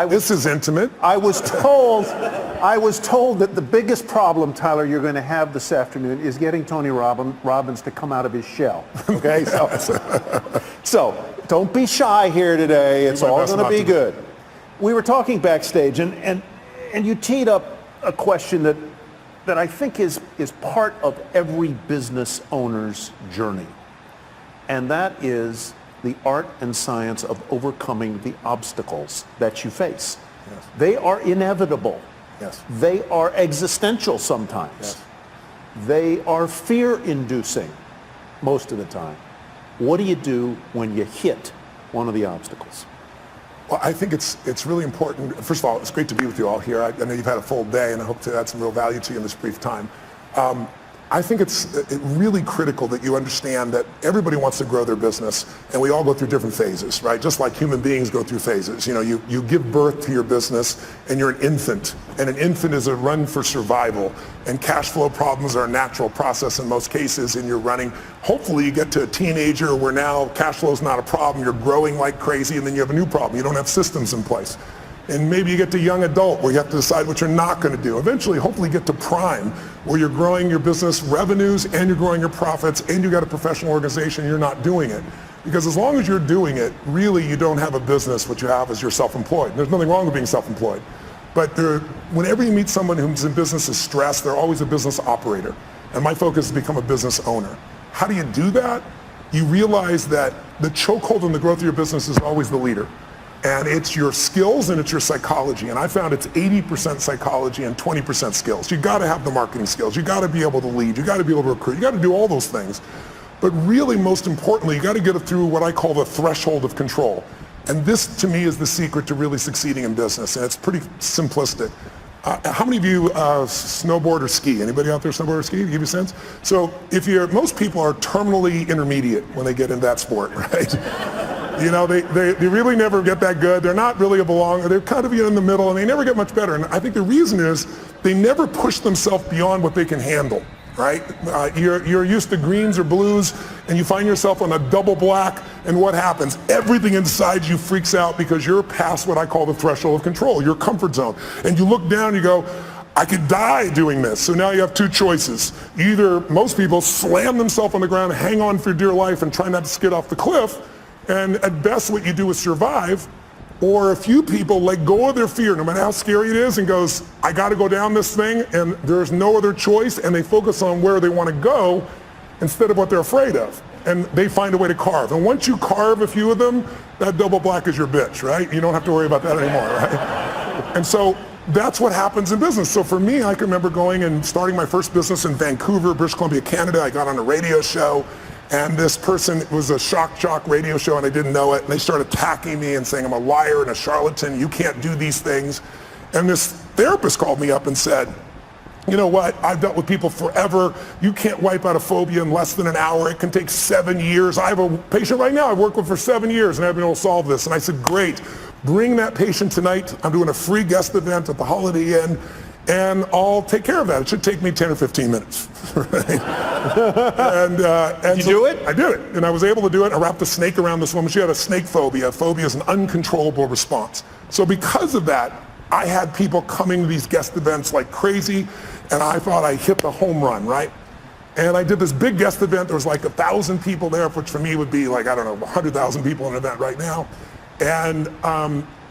This is intimate. I was told that the biggest problem, Tyler, you're going to have this afternoon is getting Tony Robbins to come out of his shell. Okay, so don't be shy here today. It's all going to be good. We were talking backstage, and you teed up a question that I think is part of every business owner's journey, and that is the art and science of overcoming the obstacles that you face. Yes. They are inevitable. Yes. They are existential sometimes. Yes. They are fear-inducing most of the time. What do you do when you hit one of the obstacles? Well, I think it's really important. First of all, it's great to be with you all here. I know you've had a full day, and I hope to add some real value to you in this brief time. I think it's really critical that you understand that everybody wants to grow their business, and we all go through different phases, right? Just like human beings go through phases. You know, you give birth to your business, and you're an infant, and an infant is a run for survival, and cash flow problems are a natural process in most cases, and you're running. Hopefully you get to a teenager where now cash flow is not a problem, you're growing like crazy, and then you have a new problem. You don't have systems in place. And maybe you get to young adult where you have to decide what you're not going to do. Eventually, hopefully get to prime where you're growing your business revenues and you're growing your profits and you got a professional organization and you're not doing it. Because as long as you're doing it, really you don't have a business. What you have is you're self-employed. There's nothing wrong with being self-employed. But whenever you meet someone who's in business is stressed, they're always a business operator. And my focus is to become a business owner. How do you do that? You realize that the chokehold in the growth of your business is always the leader. And it's your skills and it's your psychology. And I found it's 80% psychology and 20% skills. You got to have the marketing skills. You got to be able to lead. You got to be able to recruit. You got to do all those things. But really, most importantly, you got to get it through what I call the threshold of control. And this, to me, is the secret to really succeeding in business. And it's pretty simplistic. How many of you snowboard or ski? Anybody out there snowboard or ski? Give you a sense? So most people are terminally intermediate when they get into that sport, right? You know, they really never get that good. They're not really a belonger. They're kind of in the middle, and they never get much better. And I think the reason is they never push themselves beyond what they can handle, right? You're used to greens or blues, and you find yourself on a double black, and what happens? Everything inside you freaks out because you're past what I call the threshold of control, your comfort zone. And you look down, you go, I could die doing this. So now you have two choices. Either most people slam themselves on the ground, hang on for dear life, and try not to skid off the cliff, and at best what you do is survive, or a few people let go of their fear, no matter how scary it is, and goes, I got to go down this thing, and there's no other choice, and they focus on where they want to go instead of what they're afraid of. And they find a way to carve. And once you carve a few of them, that double black is your bitch, right? You don't have to worry about that anymore, right? And so that's what happens in business. So for me, I can remember going and starting my first business in Vancouver, British Columbia, Canada. I got on a radio show. And this person, it was a shock jock radio show, and I didn't know it. And they started attacking me and saying I'm a liar and a charlatan. You can't do these things. And this therapist called me up and said, you know what? I've dealt with people forever. You can't wipe out a phobia in less than an hour. It can take 7 years. I have a patient right now I've worked with for 7 years, and I've been able to solve this. And I said, great. Bring that patient tonight. I'm doing a free guest event at the Holiday Inn, and I'll take care of that. It should take me 10 or 15 minutes. Right? and Did you do it? I did it, and I was able to do it. I wrapped a snake around this woman. She had a snake phobia. Phobia is an uncontrollable response. So because of that, I had people coming to these guest events like crazy, and I thought I hit the home run, right? And I did this big guest event. There was like 1,000 people there, which for me would be like, I don't know, 100,000 people in an event right now. And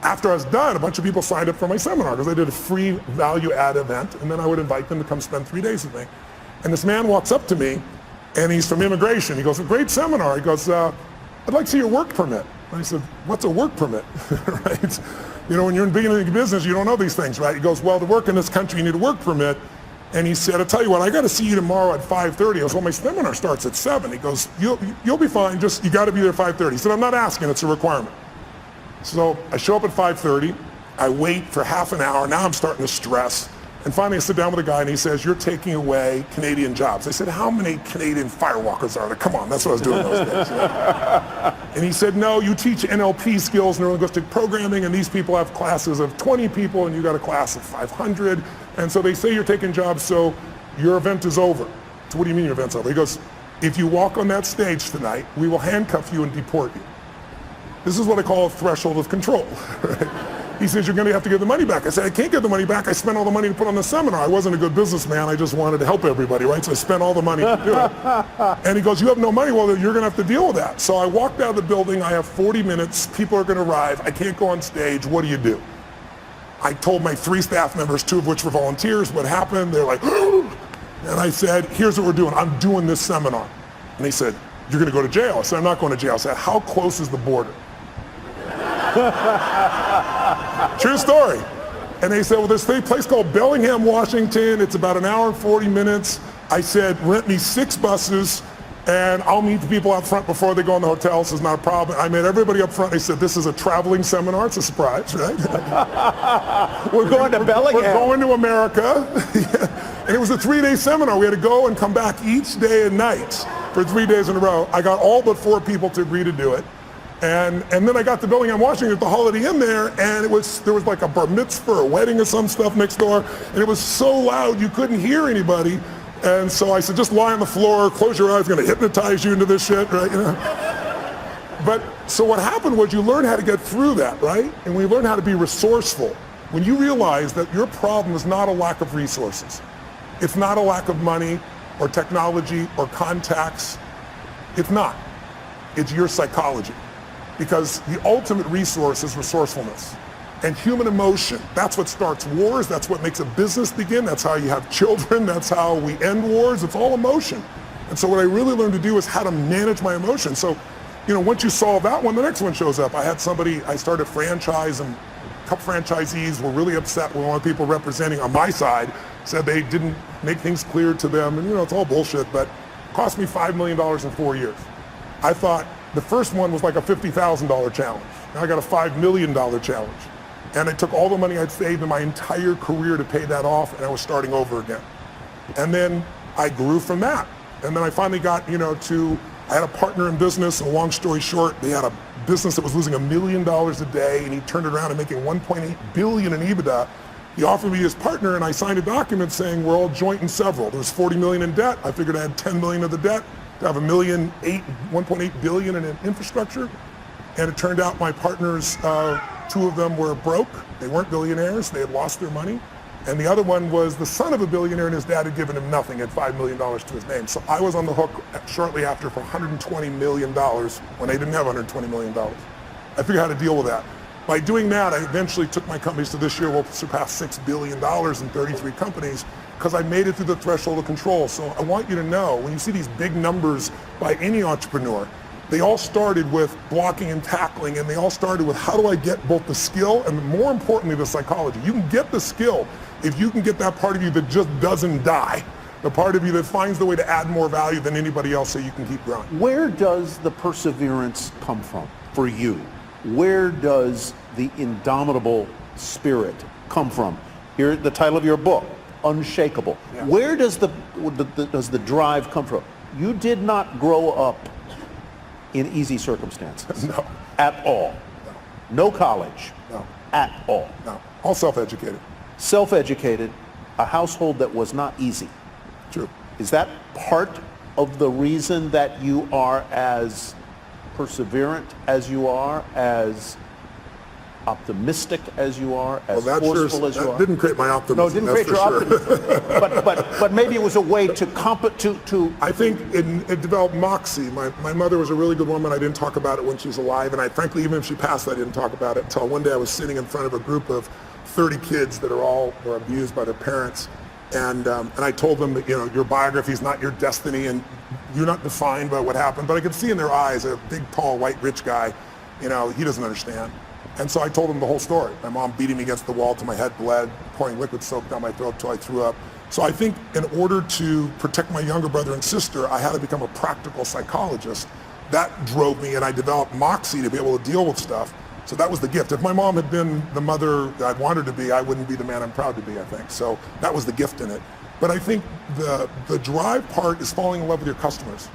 after I was done, a bunch of people signed up for my seminar because I did a free value-add event, and then I would invite them to come spend 3 days with me. And this man walks up to me, and he's from immigration. He goes, a great seminar. He goes, I'd like to see your work permit. And I said, what's a work permit? Right? You know, when you're in the beginning of business, you don't know these things, right? He goes, well, to work in this country, you need a work permit. And he said, I'll tell you what, I got to see you tomorrow at 5:30. I goes, well, my seminar starts at 7. He goes, you'll be fine, just you got to be there at 5:30. He said, I'm not asking, it's a requirement. So I show up at 5:30, I wait for half an hour, now I'm starting to stress. And finally I sit down with a guy and he says, you're taking away Canadian jobs. I said, how many Canadian firewalkers are there? Come on, that's what I was doing those days. And he said, no, you teach NLP skills, neuro-linguistic programming, and these people have classes of 20 people and you got a class of 500. And so they say you're taking jobs, so your event is over. So what do you mean your event's over? He goes, if you walk on that stage tonight, we will handcuff you and deport you. This is what I call a threshold of control. Right? He says, you're going to have to give the money back. I said, I can't give the money back. I spent all the money to put on the seminar. I wasn't a good businessman. I just wanted to help everybody, right? So I spent all the money to do it. And he goes, you have no money? Well, you're going to have to deal with that. So I walked out of the building. I have 40 minutes. People are going to arrive. I can't go on stage. What do you do? I told my 3 staff members, 2 of which were volunteers, what happened. They're like, and I said, here's what we're doing. I'm doing this seminar. And they said, you're going to go to jail. I said, I'm not going to jail. I said, how close is the border? True story. And they said, well, there's a place called Bellingham, Washington. It's about 1 hour and 40 minutes. I said, rent me 6 buses, and I'll meet the people out front before they go in the hotel. This is not a problem. I met everybody up front. They said, this is a traveling seminar. It's a surprise, right? We're going to Bellingham. We're going to America. And it was a 3-day seminar. We had to go and come back each day and night for 3 days in a row. I got all but 4 people to agree to do it. And then I got to Bellingham, Washington at the Holiday Inn there, and there was like a bar mitzvah or a wedding or some stuff next door, and it was so loud you couldn't hear anybody. And so I said, just lie on the floor, close your eyes, going to hypnotize you into this shit, right? You know? But so what happened was you learn how to get through that, right? And we learn how to be resourceful. When you realize that your problem is not a lack of resources, it's not a lack of money or technology or contacts, it's not. It's your psychology. Because the ultimate resource is resourcefulness. And human emotion, that's what starts wars, that's what makes a business begin, that's how you have children, that's how we end wars, it's all emotion. And so what I really learned to do is how to manage my emotions. So, you know, once you solve that one, the next one shows up. I had somebody, I started a franchise, and a couple franchisees were really upset when one of the people representing on my side said they didn't make things clear to them, and you know, it's all bullshit, but it cost me $5 million in 4 years. I thought, the first one was like a $50,000 challenge. Now I got a $5 million challenge. And I took all the money I'd saved in my entire career to pay that off, and I was starting over again. And then I grew from that. And then I finally got, you know, I had a partner in business, and long story short, they had a business that was losing $1 million a day, and he turned it around and making $1.8 billion in EBITDA. He offered me his partner, and I signed a document saying we're all joint and several. There was $40 million in debt. I figured I had $10 million of the debt to have $1.8 billion in infrastructure. And it turned out my partners, 2 of them were broke. They weren't billionaires. They had lost their money. And the other one was the son of a billionaire, and his dad had given him nothing, had $5 million to his name. So I was on the hook shortly after for $120 million when they didn't have $120 million. I figured out how to deal with that. By doing that, I eventually took my companies to this year will surpass $6 billion in 33 companies, because I made it through the threshold of control. So I want you to know, when you see these big numbers by any entrepreneur, they all started with blocking and tackling, and they all started with how do I get both the skill and, more importantly, the psychology. You can get the skill if you can get that part of you that just doesn't die, the part of you that finds the way to add more value than anybody else so you can keep growing. Where does the perseverance come from for you? Where does the indomitable spirit come from? Here, the title of your book, Unshakable. Yeah. Where does the drive come from? You did not grow up in easy circumstances. No. At all. No. No college. No. At all. No. All self-educated. Self-educated, a household that was not easy. True. Is that part of the reason that you are as perseverant as you are, as optimistic as you are, as forceful as you are? That didn't create my optimism. No, it didn't create your optimism. but maybe it was a way to I think it developed moxie. My mother was a really good woman. I didn't talk about it when she was alive, and frankly, even if she passed, I didn't talk about it until one day I was sitting in front of a group of 30 kids that were abused by their parents, and I told them that, you know, your biography is not your destiny, and you're not defined by what happened. But I could see in their eyes, a big, tall, white, rich guy, you know, he doesn't understand. And so I told him the whole story. My mom beating me against the wall till my head bled, pouring liquid soap down my throat till I threw up. So I think in order to protect my younger brother and sister, I had to become a practical psychologist. That drove me, and I developed moxie to be able to deal with stuff. So that was the gift. If my mom had been the mother that I'd wanted to be, I wouldn't be the man I'm proud to be, I think. So that was the gift in it. But I think the drive part is falling in love with your customers.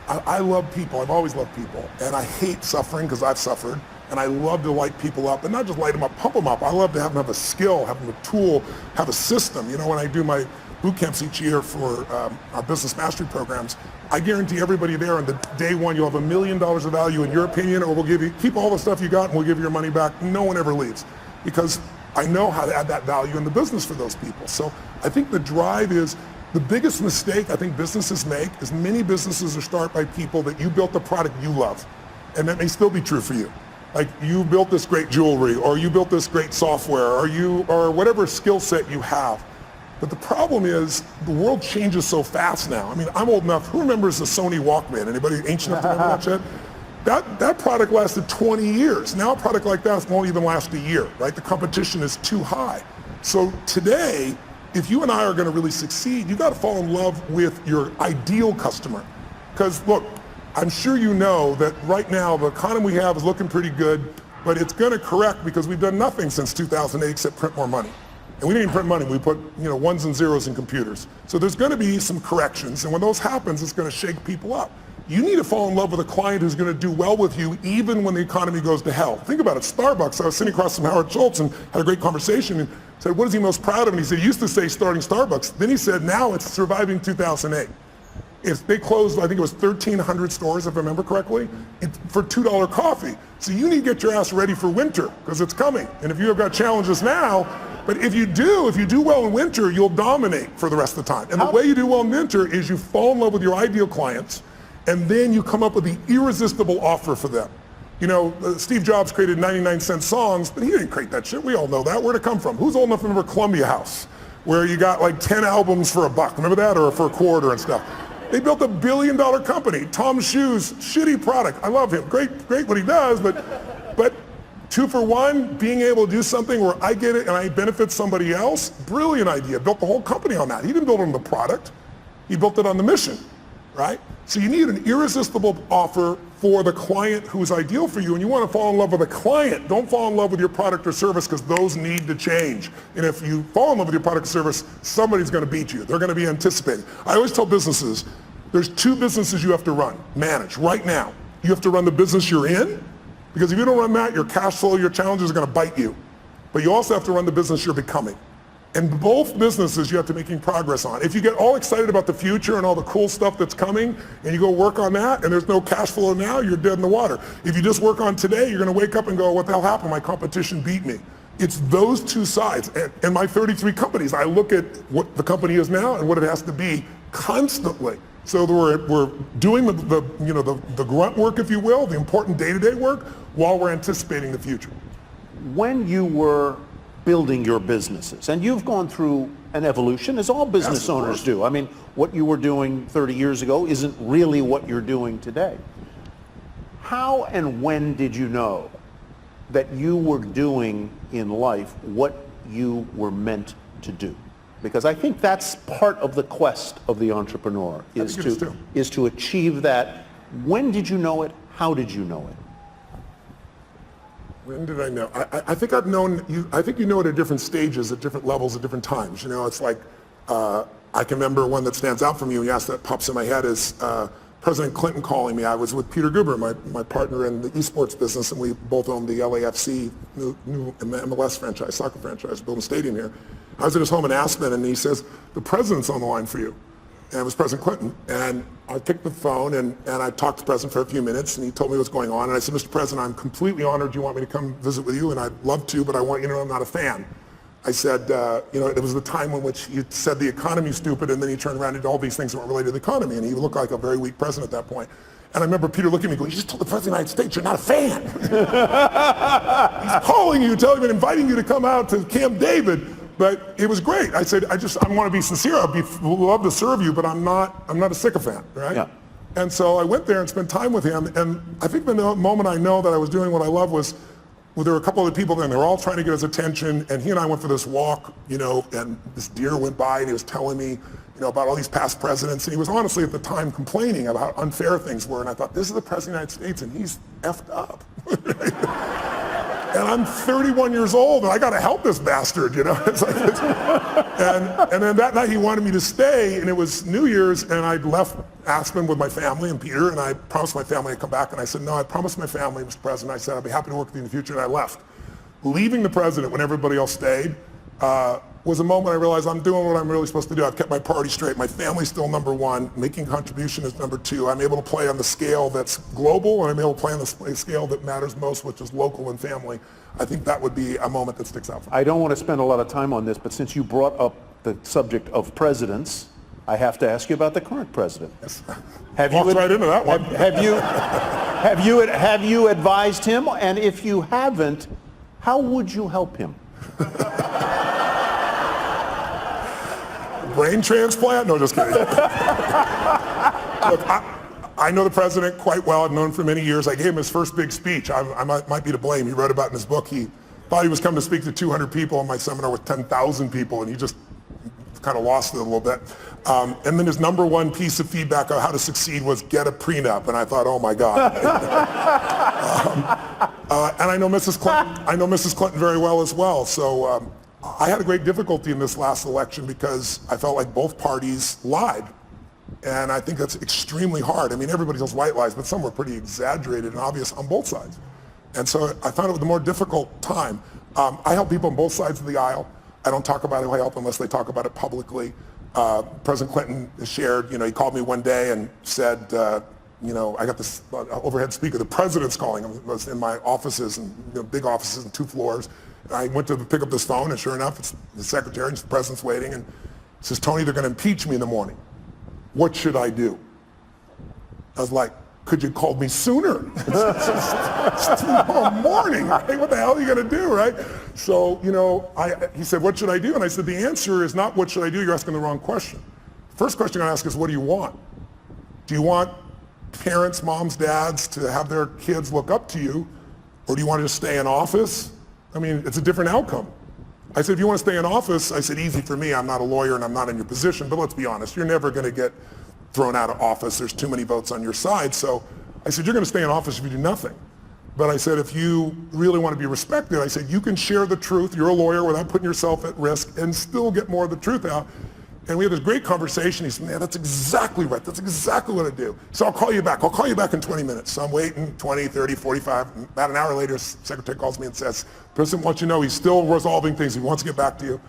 I love people. I've always loved people. And I hate suffering because I've suffered. And I love to light people up, and not just light them up, pump them up. I love to have them have a skill, have them a tool, have a system. You know, when I do my boot camps each year for our business mastery programs, I guarantee everybody there on the day one, you'll have $1 million of value in your opinion, or we'll give you, keep all the stuff you got and we'll give you your money back. No one ever leaves. because I know how to add that value in the business for those people. So I think the drive is the biggest mistake I think businesses make is many businesses are started by people that you built a product you love. And that may still be true for you. Like you built this great jewelry, or you built this great software, or whatever skill set you have. But the problem is the world changes so fast now. I mean, I'm old enough. Who remembers the Sony Walkman? Anybody ancient enough to remember that shit? That product lasted 20 years. Now a product like that won't even last a year, right? The competition is too high. So today, if you and I are going to really succeed, you got to fall in love with your ideal customer. Because look, I'm sure you know that right now the economy we have is looking pretty good, but it's going to correct because we've done nothing since 2008 except print more money. And we didn't even print money, we put ones and zeros in computers. So there's going to be some corrections, and when those happens, it's going to shake people up. You need to fall in love with a client who's going to do well with you even when the economy goes to hell. Think about it, Starbucks, I was sitting across from Howard Schultz and had a great conversation and said, what is he most proud of? And he said, he used to say starting Starbucks. Then he said, now it's surviving 2008. If they closed, I think it was 1,300 stores, if I remember correctly, for $2 coffee. So you need to get your ass ready for winter, because it's coming. And if you have got challenges now, but if you do well in winter, you'll dominate for the rest of the time. And the way you do well in winter is you fall in love with your ideal clients, and then you come up with the irresistible offer for them. Steve Jobs created 99-cent songs, but he didn't create that shit. We all know that. Where'd it come from? Who's old enough to remember Columbia House, where you got like 10 albums for $1? Remember that? Or for a quarter and stuff. They built $1 billion company. Tom's Shoes, shitty product. I love him. Great what he does, but 2 for 1, being able to do something where I get it and I benefit somebody else, brilliant idea. Built the whole company on that. He didn't build it on the product. He built it on the mission, right? So you need an irresistible offer for the client who's ideal for you, and you want to fall in love with a client. Don't fall in love with your product or service, because those need to change. And if you fall in love with your product or service, somebody's going to beat you. They're going to be anticipating. I always tell businesses, there's 2 businesses you have to manage right now. You have to run the business you're in, because if you don't run that, your cash flow, your challenges are going to bite you. But you also have to run the business you're becoming. And both businesses you have to be making progress on. If you get all excited about the future and all the cool stuff that's coming, and you go work on that, and there's no cash flow now, you're dead in the water. If you just work on today, you're going to wake up and go, what the hell happened? My competition beat me. It's those 2 sides. And my 33 companies, I look at what the company is now and what it has to be constantly. So we're doing the grunt work, if you will, the important day-to-day work, while we're anticipating the future. When you were building your businesses, and you've gone through an evolution, as all business owners do. I mean, what you were doing 30 years ago isn't really what you're doing today. How and when did you know that you were doing in life what you were meant to do? Because I think that's part of the quest of the entrepreneur, is to achieve that. When did you know it? How did you know it? When did I know? I think I've known you. I think you know it at different stages, at different levels, at different times. It's like I can remember one that stands out from you. Yes, that pops in my head is President Clinton calling me. I was with Peter Guber, my partner in the esports business, and we both owned the LAFC new MLS franchise, soccer franchise, building a stadium here. I was at his home in Aspen, and he says, the president's on the line for you. And it was President Clinton. And I picked the phone, and I talked to the president for a few minutes, and he told me what's going on. And I said, Mr. President, I'm completely honored you want me to come visit with you, and I'd love to, but I want you to know I'm not a fan. I said, it was the time in which you said the economy's stupid, and then you turned around and did all these things that weren't related to the economy, and he looked like a very weak president at that point. And I remember Peter looking at me going, you just told the President of the United States you're not a fan. He's calling you, telling you, inviting you to come out to Camp David. But it was great. I said, I want to be sincere. I'd love to serve you, but I'm not a sycophant, right? Yeah. And so I went there and spent time with him. And I think the moment I know that I was doing what I love was, there were a couple other people there, and they were all trying to get his attention. And he and I went for this walk, and this deer went by, and he was telling me, about all these past presidents. And he was honestly at the time complaining about how unfair things were. And I thought, this is the President of the United States, and he's effed up. And I'm 31 years old, and I got to help this bastard, and then that night he wanted me to stay, and it was New Year's, and I left Aspen with my family and Peter, and I promised my family I'd come back, and I said, no, I promised my family, Mr. President, I said I'd be happy to work with you in the future, and I left. Leaving the president when everybody else stayed, was a moment I realized I'm doing what I'm really supposed to do. I've kept my priorities straight. My family's still number one. Making contribution is number two. I'm able to play on the scale that's global, and I'm able to play on the scale that matters most, which is local and family. I think that would be a moment that sticks out for me. I don't want to spend a lot of time on this, but since you brought up the subject of presidents, I have to ask you about the current president. Yes. Walked right into that one. Have you advised him? And if you haven't, how would you help him? Brain transplant? No, just kidding. Look, I know the president quite well. I've known him for many years. I gave him his first big speech. I might be to blame. He wrote about it in his book. He thought he was coming to speak to 200 people in my seminar with 10,000 people, and he just kind of lost it a little bit. And then his number one piece of feedback on how to succeed was get a prenup. And I thought, oh my God. And I know Mrs. Clinton. I know Mrs. Clinton very well as well. So I had a great difficulty in this last election because I felt like both parties lied. And I think that's extremely hard. I mean, everybody tells white lies, but some were pretty exaggerated and obvious on both sides. And so I found it was the more difficult time. I help people on both sides of the aisle. I don't talk about who I help unless they talk about it publicly. President Clinton shared, he called me one day and said, I got this overhead speaker, the president's calling him. It was in my offices, and big offices and 2 floors. And I went to pick up this phone, and sure enough, it's the secretary, and the president's waiting, and he says, Tony, they're going to impeach me in the morning. What should I do? I was like, could you call me sooner? It's tomorrow morning, right? What the hell are you going to do, right? So, he said, what should I do? And I said, the answer is not what should I do, you're asking the wrong question. First question I'm going to ask is, what do you want? Do you want parents, moms, dads to have their kids look up to you, or do you want to just stay in office? I mean, it's a different outcome. I said, if you want to stay in office, I said, easy for me, I'm not a lawyer and I'm not in your position, but let's be honest, you're never going to get thrown out of office. There's too many votes on your side. So I said, you're going to stay in office if you do nothing. But I said, if you really want to be respected, I said, you can share the truth, you're a lawyer, without putting yourself at risk and still get more of the truth out. And we had this great conversation. He said, man, that's exactly right. That's exactly what I do. So I'll call you back. I'll call you back in 20 minutes. So I'm waiting 20, 30, 45. About an hour later, the secretary calls me and says, President wants you to know he's still resolving things. He wants to get back to you.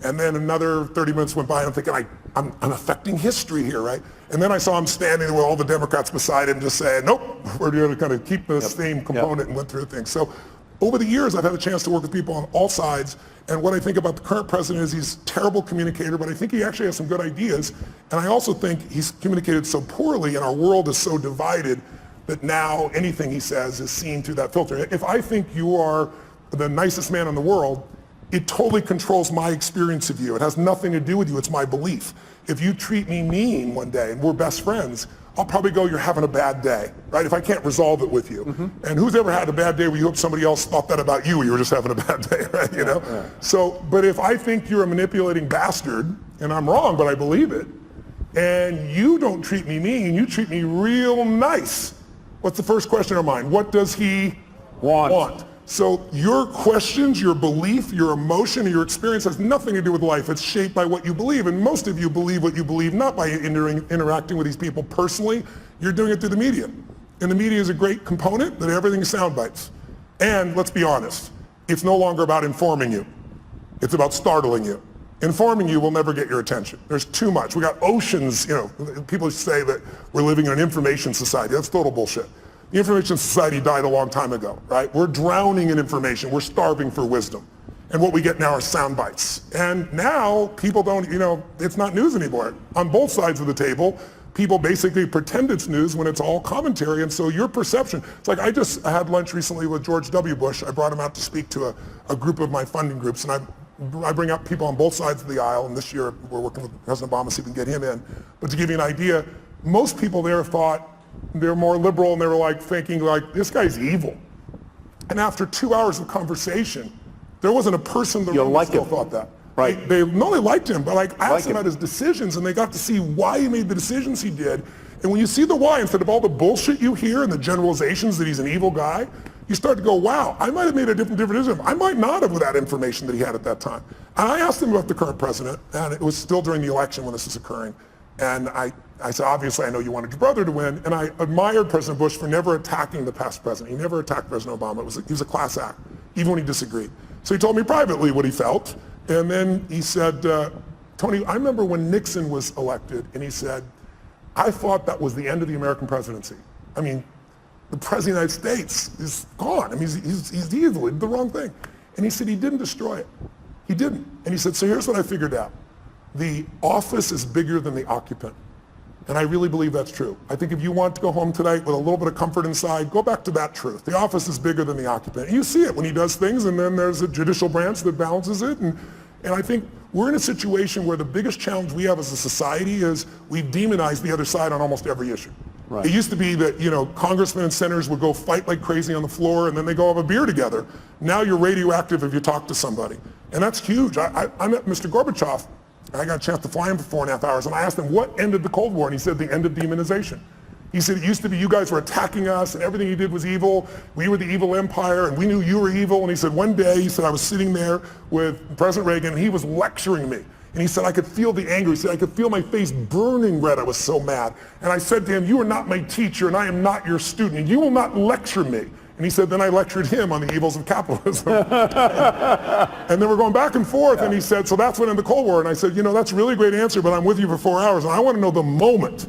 And then another 30 minutes went by, and I'm thinking, I'm affecting history here, right? And then I saw him standing there with all the Democrats beside him just saying, nope, we're going to kind of keep the same component and went through things. So over the years, I've had a chance to work with people on all sides. And what I think about the current president is he's a terrible communicator, but I think he actually has some good ideas. And I also think he's communicated so poorly, and our world is so divided that now anything he says is seen through that filter. If I think you are the nicest man in the world, it totally controls my experience of you. It has nothing to do with you. It's my belief. If you treat me mean one day and we're best friends, I'll probably go, you're having a bad day, right? If I can't resolve it with you. Mm-hmm. And who's ever had a bad day where you hope somebody else thought that about you were just having a bad day, right? Yeah. So, but if I think you're a manipulating bastard, and I'm wrong, but I believe it, and you don't treat me mean, you treat me real nice, what's the first question in our mind? What does he want? So your questions, your belief, your emotion, your experience has nothing to do with life. It's shaped by what you believe. And most of you believe what you believe not by interacting with these people personally. You're doing it through the media. And the media is a great component, but everything is sound bites. And let's be honest, it's no longer about informing you. It's about startling you. Informing you will never get your attention. There's too much. We got oceans, people say that we're living in an information society. That's total bullshit. The information society died a long time ago, right? We're drowning in information. We're starving for wisdom. And what we get now are sound bites. And now people don't, it's not news anymore. On both sides of the table, people basically pretend it's news when it's all commentary. And so your perception, it's like I had lunch recently with George W. Bush. I brought him out to speak to a group of my funding groups. And I bring up people on both sides of the aisle. And this year we're working with President Obama to see if we can get him in. But to give you an idea, most people there thought, they're more liberal, and they were thinking this guy's evil. And after 2 hours of conversation, there wasn't a person in the room that still thought that. Right. They liked him, but I asked him about his decisions, and they got to see why he made the decisions he did. And when you see the why, instead of all the bullshit you hear and the generalizations that he's an evil guy, you start to go, wow, I might have made a different decision. I might not have with that information that he had at that time. And I asked him about the current president, and it was still during the election when this was occurring. And I said, obviously, I know you wanted your brother to win. And I admired President Bush for never attacking the past president. He never attacked President Obama. He was a class act, even when he disagreed. So he told me privately what he felt. And then he said, Tony, I remember when Nixon was elected, and he said, I thought that was the end of the American presidency. I mean, the President of the United States is gone. I mean, he's evil, he did the wrong thing. And he said he didn't destroy it. He didn't. And he said, so here's what I figured out. The office is bigger than the occupant. And I really believe that's true. I think if you want to go home tonight with a little bit of comfort inside, go back to that truth. The office is bigger than the occupant. And you see it when he does things, and then there's a judicial branch that balances it. And I think we're in a situation where the biggest challenge we have as a society is we've demonized the other side on almost every issue. Right. It used to be that, congressmen and senators would go fight like crazy on the floor, and then they go have a beer together. Now you're radioactive if you talk to somebody. And that's huge. I met Mr. Gorbachev. I got a chance to fly him for 4.5 hours, and I asked him what ended the Cold War, and he said the end of demonization. He said it used to be you guys were attacking us, and everything you did was evil. We were the evil empire, and we knew you were evil. And he said one day, he said I was sitting there with President Reagan, and he was lecturing me. And he said I could feel the anger. He said I could feel my face burning red. I was so mad. And I said to him, you are not my teacher, and I am not your student, and you will not lecture me. And he said, then I lectured him on the evils of capitalism. And then we're going back and forth, and he said, so that's when in the Cold War. And I said, that's a really great answer, but I'm with you for 4 hours, and I want to know the moment.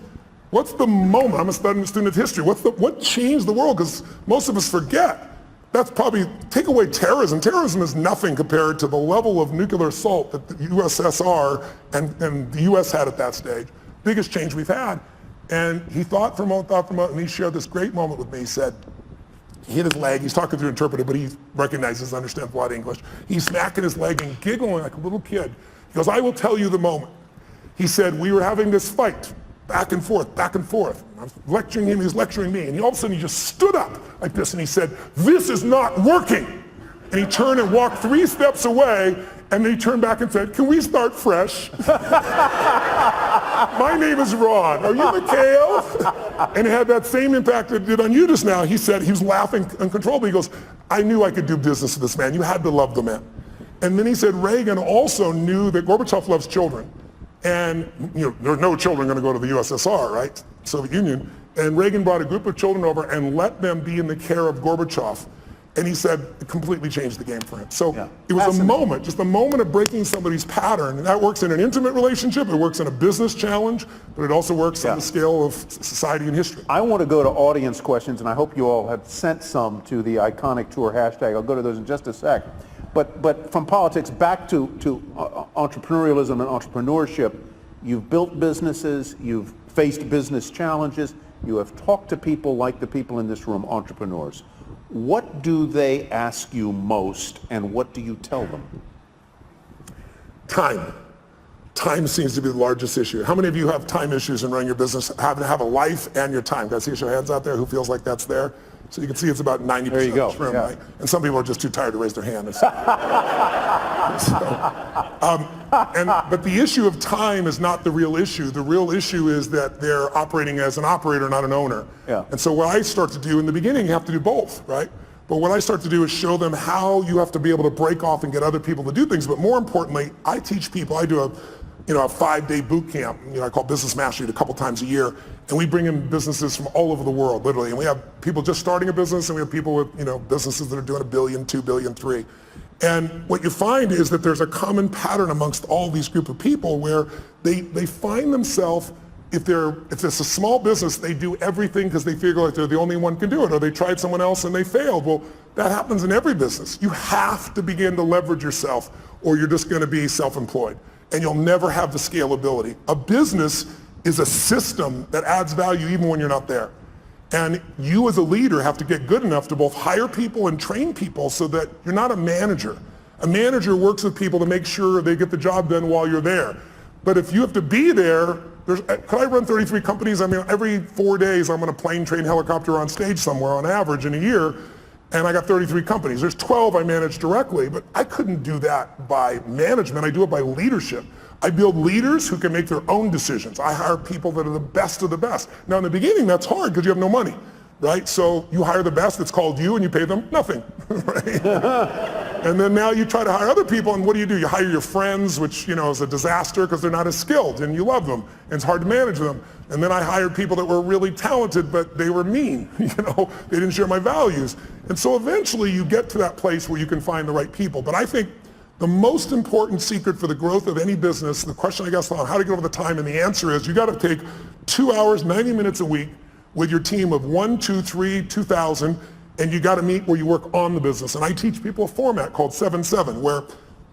What's the moment? I'm a student of history. What changed the world? Because most of us forget. That's probably, take away terrorism. Terrorism is nothing compared to the level of nuclear assault that the USSR and the US had at that stage. Biggest change we've had. And he thought for a moment, and he shared this great moment with me. He said, he hit his leg, he's talking through an interpreter, but he recognizes, understands a lot of English. He's smacking his leg and giggling like a little kid. He goes, I will tell you the moment. He said, we were having this fight, back and forth, back and forth. I was lecturing him, he was lecturing me, and all of a sudden he just stood up like this, and he said, this is not working. And he turned and walked 3 steps away, and then he turned back and said, can we start fresh? My name is Ron. Are you Mikhail? And it had that same impact that it did on you just now. He said, he was laughing uncontrollably. He goes, I knew I could do business with this man. You had to love the man. And then he said, Reagan also knew that Gorbachev loves children. And there are no children going to go to the USSR, right? Soviet Union. And Reagan brought a group of children over and let them be in the care of Gorbachev. And he said it completely changed the game for him. So it was a moment, just a moment of breaking somebody's pattern. And that works in an intimate relationship, it works in a business challenge, but it also works on the scale of society and history. I want to go to audience questions, and I hope you all have sent some to the Iconic Tour hashtag. I'll go to those in just a sec. But from politics back to entrepreneurialism and entrepreneurship, you've built businesses, you've faced business challenges, you have talked to people like the people in this room, entrepreneurs. What do they ask you most, and what do you tell them? Time. Time seems to be the largest issue. How many of you have time issues in running your business, having to have a life and your time? Can I see your hands out there who feels like that's there? So you can see it's about 90% there you go. of this room, right? And some people are just too tired to raise their hand. But the issue of time is not the real issue. The real issue is that they're operating as an operator, not an owner. Yeah. And so what I start to do in the beginning, you have to do both, right? But what I start to do is show them how you have to be able to break off and get other people to do things. But more importantly, I teach people, I do a 5-day boot camp, I call Business Mastery, a couple times a year. And we bring in businesses from all over the world, literally. And we have people just starting a business, and we have people with, businesses that are doing $1 billion, $2 billion, $3 billion. And what you find is that there's a common pattern amongst all these group of people where they find themselves, if it's a small business, they do everything because they figure like they're the only one can do it, or they tried someone else and they failed. Well, that happens in every business. You have to begin to leverage yourself, or you're just going to be self-employed, and you'll never have the scalability. A business is a system that adds value even when you're not there. And you as a leader have to get good enough to both hire people and train people so that you're not a manager. A manager works with people to make sure they get the job done while you're there. But if you have to be there, could I run 33 companies? I mean, every 4 days I'm on a plane, train, helicopter on stage somewhere on average in a year, and I got 33 companies. There's 12 I manage directly, but I couldn't do that by management. I do it by leadership. I build leaders who can make their own decisions. I hire people that are the best of the best. Now in the beginning, that's hard because you have no money, right? So you hire the best, it's called you, and you pay them nothing, right? And then now you try to hire other people, and what do? You hire your friends, which is a disaster because they're not as skilled, and you love them, and it's hard to manage them. And then I hired people that were really talented, but they were mean, they didn't share my values. And so eventually you get to that place where you can find the right people. But I think The most important secret for the growth of any business, the question I guess on how to get over the time, and the answer is you got to take 2 hours, 90 minutes a week with your team of 1, 2, 3, 2,000, and you got to meet where you work on the business. And I teach people a format called 7-7, where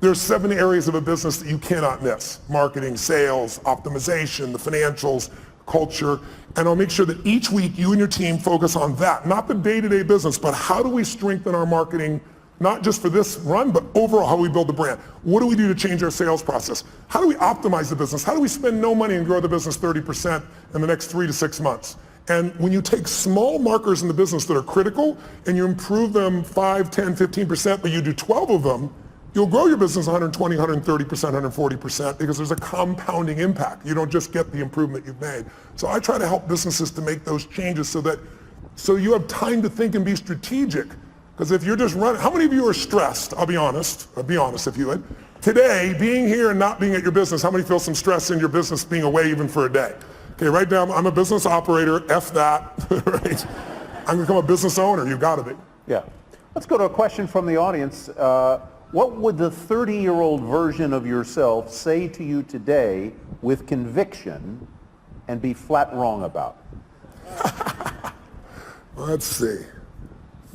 there's 7 areas of a business that you cannot miss: marketing, sales, optimization, the financials, culture. And I'll make sure that each week you and your team focus on that, not the day-to-day business, but how do we strengthen our marketing, not just for this run, but overall how we build the brand. What do we do to change our sales process? How do we optimize the business? How do we spend no money and grow the business 30% in the next 3 to 6 months? And when you take small markers in the business that are critical and you improve them 5, 10, 15%, but you do 12 of them, you'll grow your business 120, 130%, 140% because there's a compounding impact. You don't just get the improvement you've made. So I try to help businesses to make those changes so you have time to think and be strategic. Because if you're just running, how many of you are stressed? I'll be honest if you would. Today, being here and not being at your business, how many feel some stress in your business being away even for a day? Okay, right now, I'm a business operator, F that, right? I'm gonna become a business owner, you've gotta be. Yeah. Let's go to a question from the audience. What would the 30-year-old version of yourself say to you today with conviction and be flat wrong about? Let's see.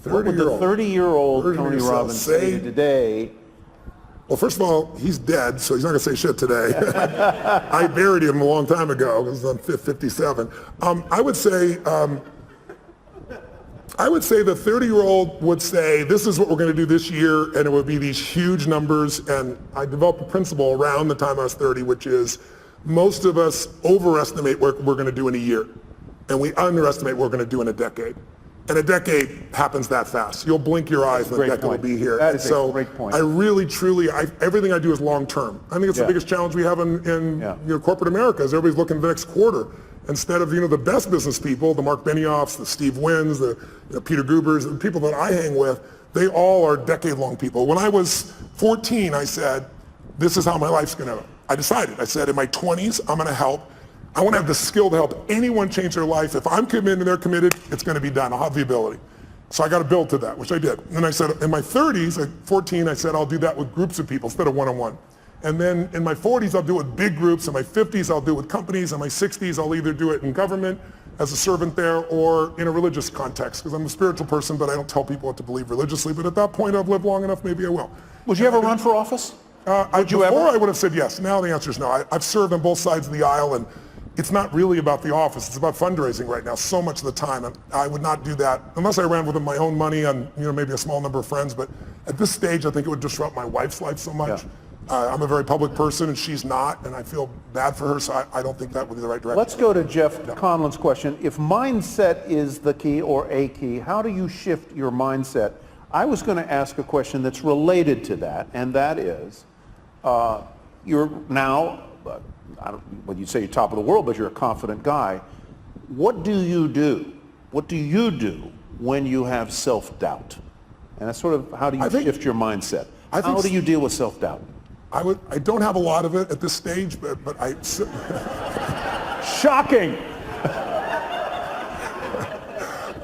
What would the 30-year-old Tony Robbins say to you today? Well, first of all, he's dead, so he's not going to say shit today. I buried him a long time ago. It was on 57. I would say the 30-year-old would say, this is what we're going to do this year, and it would be these huge numbers. And I developed a principle around the time I was 30, which is most of us overestimate what we're going to do in a year, and we underestimate what we're going to do in a decade. And a decade happens that fast. You'll blink your eyes and the decade will be here. That is a great point. I really, truly, everything I do is long term. I think it's the biggest challenge we have in corporate America is everybody's looking at the next quarter. Instead of the best business people, the Mark Benioffs, the Steve Wynns, the Peter Gubers, the people that I hang with, they all are decade-long people. When I was 14, I said, this is how my life's going to. I decided. I said, in my 20s, I'm going to help. I want to have the skill to help anyone change their life. If I'm committed and they're committed, it's going to be done. I'll have the ability. So I got to build to that, which I did. And then I said, in my 30s, at 14, I said, I'll do that with groups of people instead of one-on-one. And then in my 40s, I'll do it with big groups. In my 50s, I'll do it with companies. In my 60s, I'll either do it in government as a servant there or in a religious context, because I'm a spiritual person, but I don't tell people what to believe religiously. But at that point, I've lived long enough, maybe I will. Would you ever run for office? Before I would have said yes. Now the answer is no. I've served on both sides of the aisle, and it's not really about the office. It's about fundraising right now so much of the time. And I would not do that unless I ran with my own money and maybe a small number of friends. But at this stage, I think it would disrupt my wife's life so much. Yeah. I'm a very public person and she's not, and I feel bad for her, so I don't think that would be the right direction. Let's go to Jeff Conlon's question. If mindset is the key or a key, how do you shift your mindset? I was going to ask a question that's related to that, and that is, you're now, you say you're top of the world, but you're a confident guy. What do you do? What do you do when you have self-doubt? And that's sort of, how do you shift your mindset? How do you deal with self-doubt? I don't have a lot of it at this stage, but I... Shocking!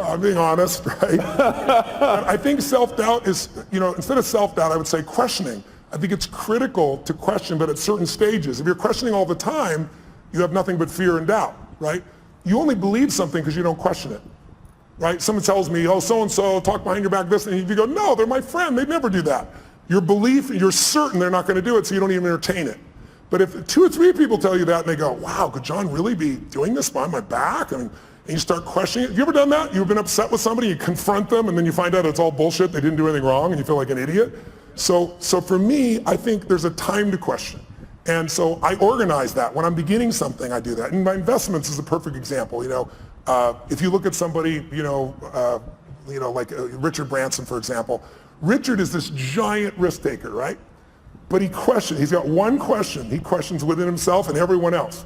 I'm being honest, right? I think self-doubt is, instead of self-doubt, I would say questioning. I think it's critical to question, but at certain stages. If you're questioning all the time, you have nothing but fear and doubt, right? You only believe something because you don't question it, right? Someone tells me, oh, so-and-so, talk behind your back, this, and you go, no, they're my friend, they'd never do that. Your belief, you're certain they're not going to do it, so you don't even entertain it. But if 2 or 3 people tell you that and they go, wow, could John really be doing this behind my back? And you start questioning it. Have you ever done that? You've been upset with somebody, you confront them, and then you find out it's all bullshit, they didn't do anything wrong, and you feel like an idiot? So for me, I think there's a time to question. And so I organize that. When I'm beginning something, I do that. And my investments is a perfect example. If you look at somebody, like Richard Branson, for example. Richard is this giant risk taker, right? But he's got one question. He questions within himself and everyone else.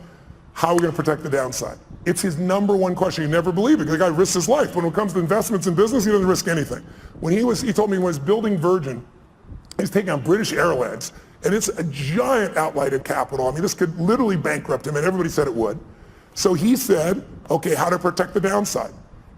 How are we going to protect the downside? It's his number one question. You never believe it because the guy risks his life. When it comes to investments in business, he doesn't risk anything. He told me when he was building Virgin, he's taking on British Airways, and it's a giant outlay in capital. I mean, this could literally bankrupt him, and everybody said it would. So he said, okay, how to protect the downside?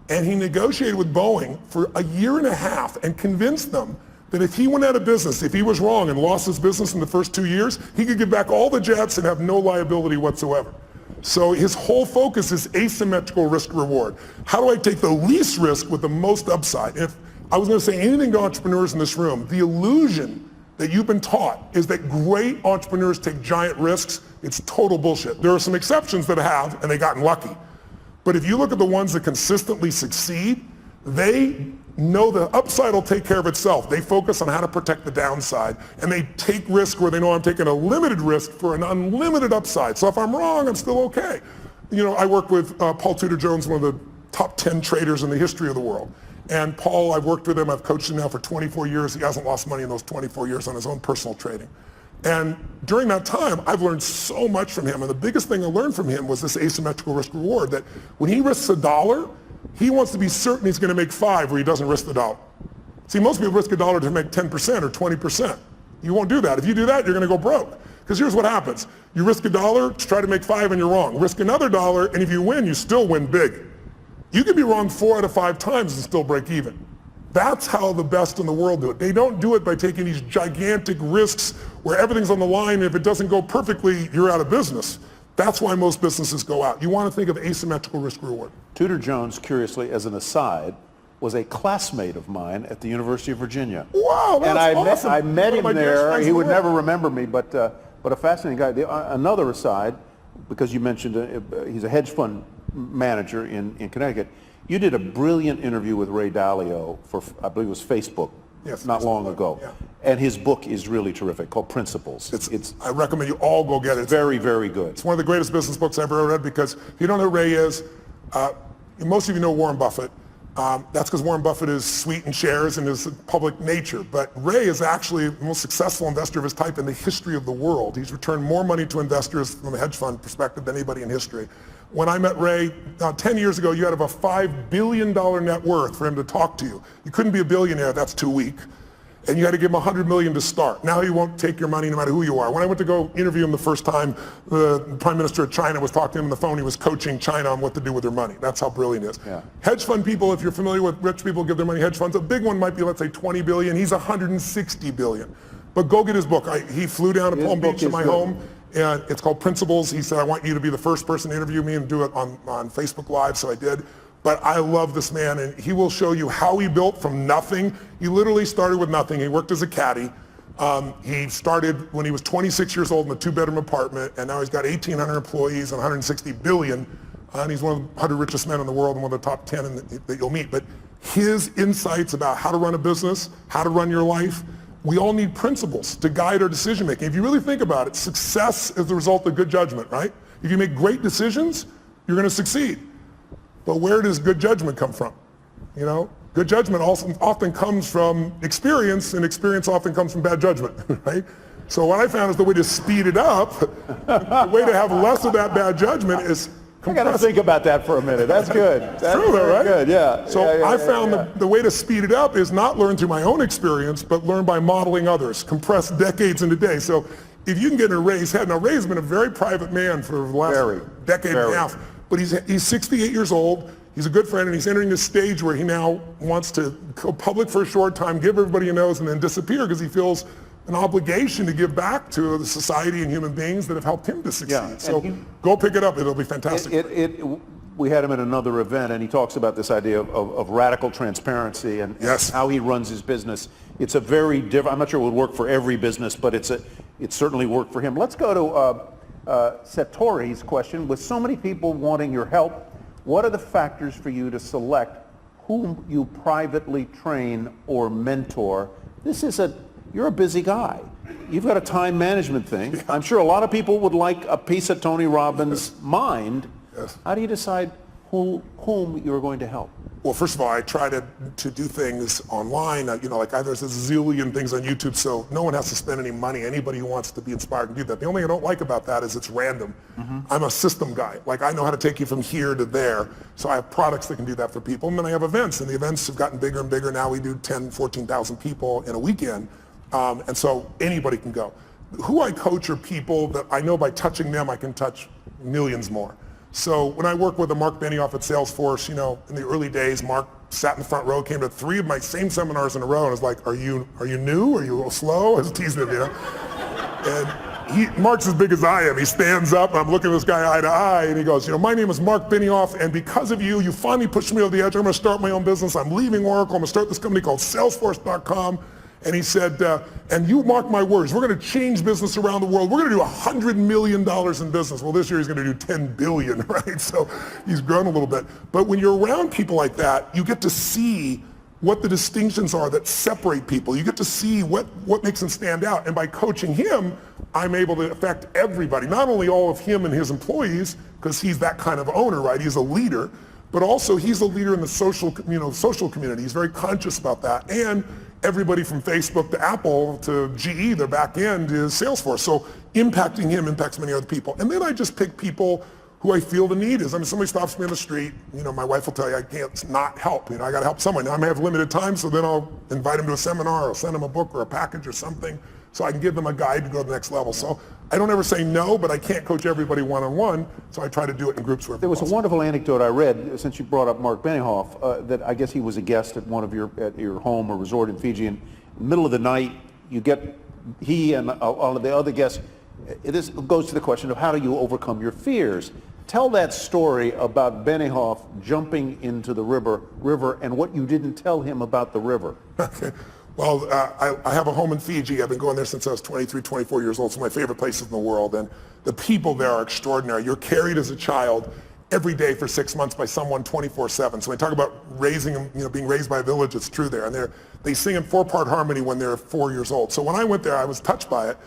And he negotiated with Boeing for a year and a half and convinced them that if he went out of business, if he was wrong and lost his business in the first 2 years, he could give back all the jets and have no liability whatsoever. So his whole focus is asymmetrical risk reward. How do I take the least risk with the most upside? If I was going to say anything to entrepreneurs in this room, the illusion that you've been taught is that great entrepreneurs take giant risks. It's total bullshit. There are some exceptions that have, and they gotten lucky. But if you look at the ones that consistently succeed, they know the upside will take care of itself. They focus on how to protect the downside, and they take risk where they know I'm taking a limited risk for an unlimited upside. So if I'm wrong, I'm still okay. You know, I work with Paul Tudor Jones, one of the top 10 traders in the history of the world. And Paul, I've worked with him, I've coached him now for 24 years. He hasn't lost money in those 24 years on his own personal trading. And during that time, I've learned so much from him. And the biggest thing I learned from him was this asymmetrical risk reward, that when he risks $1, he wants to be certain he's going to make 5 where he doesn't risk the dollar. See, most people risk $1 to make 10% or 20%. You won't do that. If you do that, you're going to go broke. Because here's what happens. You risk $1 to try to make 5 and you're wrong. Risk another $1, and if you win, you still win big. You can be wrong 4 out of 5 times and still break even. That's how the best in the world do it. They don't do it by taking these gigantic risks where everything's on the line, and if it doesn't go perfectly, you're out of business. That's why most businesses go out. You want to think of asymmetrical risk reward. Tudor Jones, curiously, as an aside, was a classmate of mine at the University of Virginia. Wow, that's awesome. I met him there. He would in the world. never remember me, but a fascinating guy. Another aside, because you mentioned he's a hedge fund manager in Connecticut. You did a brilliant interview with Ray Dalio for, I believe it was Facebook, not long ago. Yeah. And his book is really terrific, called Principles. I recommend you all go get it. Very, very good. It's one of the greatest business books I've ever read, because if you don't know who Ray is, most of you know Warren Buffett. That's because Warren Buffett is sweet in shares and his public nature. But Ray is actually the most successful investor of his type in the history of the world. He's returned more money to investors from a hedge fund perspective than anybody in history. When I met Ray 10 years ago, you had to have a $5 billion net worth for him to talk to you. You couldn't be a billionaire, that's too weak. And you had to give him $100 million to start. Now he won't take your money no matter who you are. When I went to go interview him the first time, the Prime Minister of China was talking to him on the phone. He was coaching China on what to do with their money. That's how brilliant he is. Yeah. Hedge fund people, if you're familiar with rich people give their money to hedge funds, a big one might be, let's say, 20 billion. He's 160 billion. But go get his book. He flew down to Palm Beach to my home. And it's called Principles. He said, I want you to be the first person to interview me and do it on Facebook Live, so I did. But I love this man, and he will show you how he built from nothing. He literally started with nothing. He worked as a caddy. He started when he was 26 years old in a 2-bedroom apartment, and now he's got 1,800 employees and 160 billion. And he's one of the 100 richest men in the world and one of the top 10 that you'll meet. But his insights about how to run a business, how to run your life, we all need principles to guide our decision making. If you really think about it, success is the result of good judgment, right? If you make great decisions, you're going to succeed. But where does good judgment come from? You know, good judgment often comes from experience, and experience often comes from bad judgment, right? So what I found is the way to speed it up, the way to have less of that bad judgment is I got to think about that for a minute. That's good. That's true, though, right? Good, yeah. So I found the way to speed it up is not learn through my own experience, but learn by modeling others, compress decades into days. So if you can get in Ray's head, now Ray's been a very private man for the last decade and a half, but he's 68 years old. He's a good friend, and he's entering this stage where he now wants to go public for a short time, give everybody a nose, and then disappear because he feels an obligation to give back to the society and human beings that have helped him to succeed. Yeah, so go pick it up. It'll be fantastic. We had him at another event, and he talks about this idea of radical transparency and how he runs his business. It's a very different, I'm not sure it would work for every business, but it certainly worked for him. Let's go to Satori's question. With so many people wanting your help, what are the factors for you to select whom you privately train or mentor? You're a busy guy. You've got a time management thing. Yeah. I'm sure a lot of people would like a piece of Tony Robbins' mind. Yes. How do you decide whom you're going to help? Well, first of all, I try to do things online. There's a zillion things on YouTube, so no one has to spend any money. Anybody who wants to be inspired can do that. The only thing I don't like about that is it's random. Mm-hmm. I'm a system guy. Like, I know how to take you from here to there, so I have products that can do that for people. And then I have events, and the events have gotten bigger and bigger. Now we do 10, 14,000 people in a weekend, and so anybody can go. Who I coach are people that I know by touching them I can touch millions more. So when I worked with Mark Benioff at Salesforce, in the early days, Mark sat in the front row, came to 3 of my same seminars in a row, and was like, are you new? Are you a little slow? I was teasing him, And Mark's as big as I am. He stands up, and I'm looking at this guy eye to eye, and he goes, my name is Mark Benioff, and because of you, you finally pushed me over the edge. I'm going to start my own business. I'm leaving Oracle. I'm going to start this company called Salesforce.com. And he said, and you mark my words, we're going to change business around the world. We're going to do $100 million in business. Well, this year he's going to do 10 billion, right? So he's grown a little bit. But when you're around people like that, you get to see what the distinctions are that separate people. You get to see what makes them stand out. And by coaching him, I'm able to affect everybody, not only all of him and his employees, because he's that kind of owner, right? He's a leader, but also he's a leader in the social community. He's very conscious about that. And everybody from Facebook to Apple to GE, their back end is Salesforce. So impacting him impacts many other people. And then I just pick people who I feel the need is. I mean, somebody stops me on the street, my wife will tell you I can't not help. I got to help someone. Now I may have limited time, so then I'll invite them to a seminar or send them a book or a package or something so I can give them a guide to go to the next level. So I don't ever say no, but I can't coach everybody one-on-one, so I try to do it in groups where there was a wonderful anecdote I read, since you brought up Mark Benioff, that I guess he was a guest at at your home or resort in Fiji, and in the middle of the night, he and all of the other guests, this goes to the question of how do you overcome your fears? Tell that story about Benioff jumping into the river and what you didn't tell him about the river. Okay. Well, I have a home in Fiji. I've been going there since I was 23, 24 years old. It's my favorite places in the world. And the people there are extraordinary. You're carried as a child every day for 6 months by someone 24/7. So when we talk about raising them, being raised by a village, it's true there. And they sing in 4-part harmony when they're 4 years old. So when I went there, I was touched by it.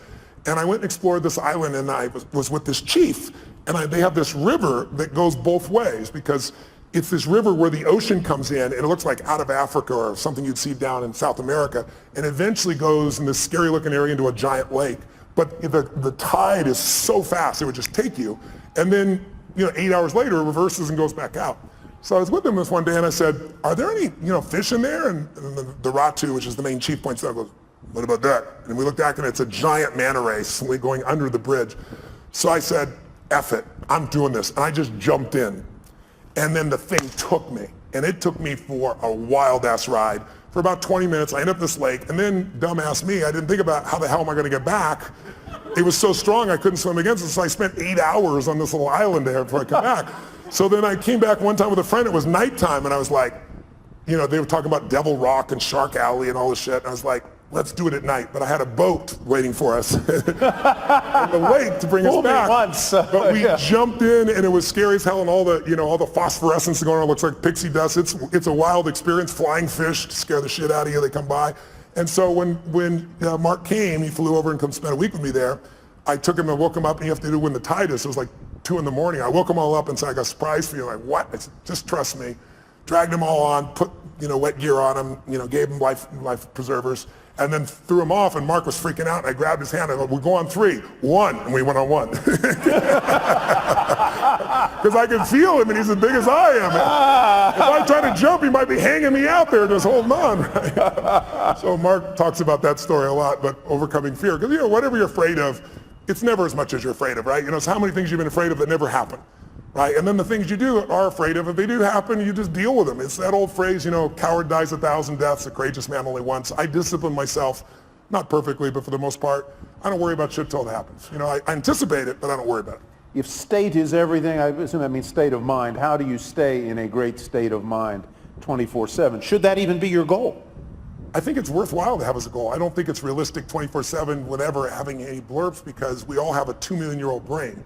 And I went and explored this island, and I was with this chief. And they have this river that goes both ways, because it's this river where the ocean comes in, and it looks like out of Africa or something you'd see down in South America, and eventually goes in this scary looking area into a giant lake. But the tide is so fast, it would just take you. And then 8 hours later, it reverses and goes back out. So I was with him this one day, and I said, are there any fish in there? And the Ratu, which is the main chief, points out, goes, what about that? And we looked back, and it's a giant manta ray going under the bridge. So I said, F it, I'm doing this. And I just jumped in. And then the thing took me. And it took me for a wild-ass ride. For about 20 minutes, I ended up this lake. And then, dumbass me, I didn't think about how the hell am I going to get back. It was so strong, I couldn't swim against it. So I spent 8 hours on this little island there before I came back. So then I came back one time with a friend. It was nighttime, and I was like, they were talking about Devil Rock and Shark Alley and all this shit. And I was like, let's do it at night. But I had a boat waiting for us in the lake to bring us back. But we jumped in, and it was scary as hell, and all the phosphorescence going on looks like pixie dust. It's a wild experience. Flying fish scare the shit out of you. They come by. And so when Mark came, he flew over and come spend a week with me there. I took him and woke him up, and you have to do when the tide is. So it was like 2 in the morning. I woke them all up and said, I got a surprise for you. Like, what? I said, just trust me. Dragged them all on, put wet gear on them, gave them life preservers, and then threw him off, and Mark was freaking out, and I grabbed his hand, and I go, we'll go on 3, 1, and we went on 1. Because I can feel him, and he's as big as I am. If I try to jump, he might be hanging me out there just holding on. Right? So Mark talks about that story a lot, but overcoming fear. Because, whatever you're afraid of, it's never as much as you're afraid of, right? It's how many things you've been afraid of that never happen. Right? And then the things you are afraid of, if they do happen, you just deal with them. It's that old phrase, coward dies 1,000 deaths, a courageous man only once. I discipline myself, not perfectly, but for the most part, I don't worry about shit till it happens. I anticipate it, but I don't worry about it. If state is everything, I assume that means state of mind. How do you stay in a great state of mind 24/7? Should that even be your goal? I think it's worthwhile to have as a goal. I don't think it's realistic 24/7 whenever having any blurbs, because we all have a 2-million-year-old brain.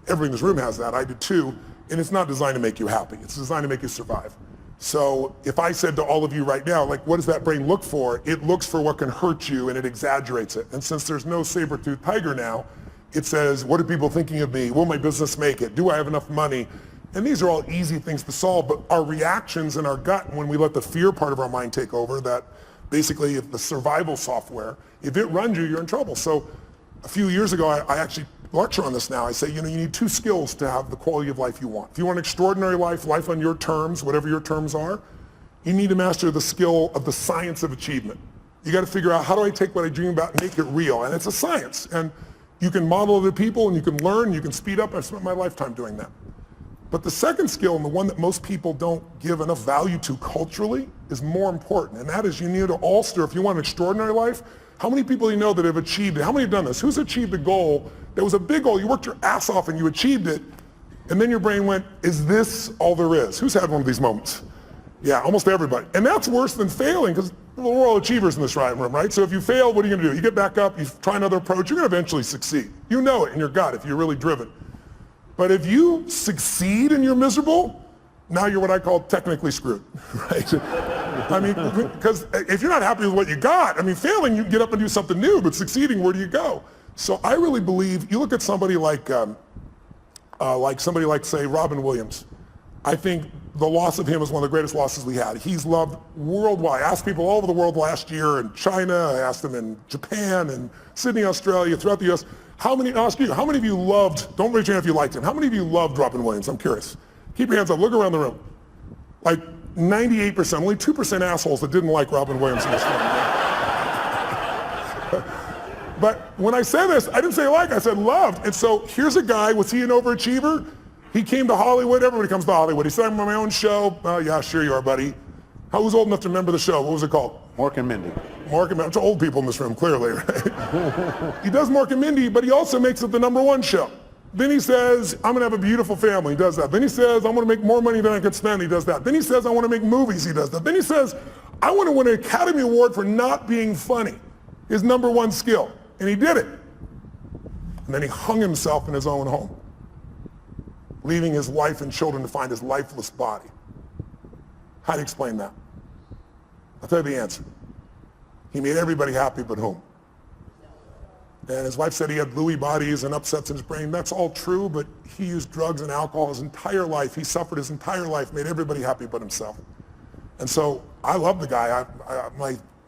Everybody in this room has that. I do too. And it's not designed to make you happy. It's designed to make you survive. So if I said to all of you right now, what does that brain look for? It looks for what can hurt you, and it exaggerates it. And since there's no saber-toothed tiger now, it says, what are people thinking of me? Will my business make it? Do I have enough money? And these are all easy things to solve, but our reactions in our gut, when we let the fear part of our mind take over, that basically the survival software, if it runs you, you're in trouble. So a few years ago, I actually lecture on this now. I say, you need 2 skills to have the quality of life you want. If you want an extraordinary life on your terms, whatever your terms are, you need to master the skill of the science of achievement. You got to figure out, how do I take what I dream about and make it real? And it's a science. And you can model other people, and you can learn, you can speed up. I've spent my lifetime doing that. But the second skill, and the one that most people don't give enough value to culturally, is more important. And that is, you need to alter, if you want an extraordinary life, how many people do you know that have achieved it? How many have done this? Who's achieved a goal that was a big goal? You worked your ass off and you achieved it. And then your brain went, is this all there is? Who's had one of these moments? Yeah, almost everybody. And that's worse than failing, because we're all achievers in this room, right? So if you fail, what are you going to do? You get back up, you try another approach, you're going to eventually succeed. You know it in your gut if you're really driven. But if you succeed and you're miserable, now you're what I call technically screwed, right? I mean, because if you're not happy with what you got, I mean, failing, you get up and do something new, but succeeding, where do you go? So I really believe, you look at somebody like say, Robin Williams. I think the loss of him is one of the greatest losses we had. He's loved worldwide. I asked people all over the world last year, in China, I asked them in Japan, and Sydney, Australia, throughout the US, how many of you loved, don't raise your hand if you liked him, how many of you loved Robin Williams? I'm curious. Keep your hands up, look around the room. Like 98%, only 2% assholes that didn't like Robin Williams in this room. But when I say this, I didn't say like, I said loved. And so here's a guy, was he an overachiever? He came to Hollywood, everybody comes to Hollywood. He said, I'm on my own show. Yeah, sure you are, buddy. Who's old enough to remember the show? What was it called? Mork and Mindy. Mork and Mindy. It's old people in this room, clearly, right? He does Mork and Mindy, but he also makes it the #1 show. Then he says, I'm gonna have a beautiful family, he does that. Then he says, I'm gonna make more money than I could spend, he does that. Then he says, I wanna make movies, he does that. Then he says, I wanna win an Academy Award for not being funny, his #1 skill. And he did it. And then he hung himself in his own home, leaving his wife and children to find his lifeless body. How do you explain that? I'll tell you the answer. He made everybody happy but whom? And his wife said he had Lewy bodies and upsets in his brain. That's all true, but he used drugs and alcohol his entire life. He suffered his entire life, made everybody happy but himself. And so I love the guy.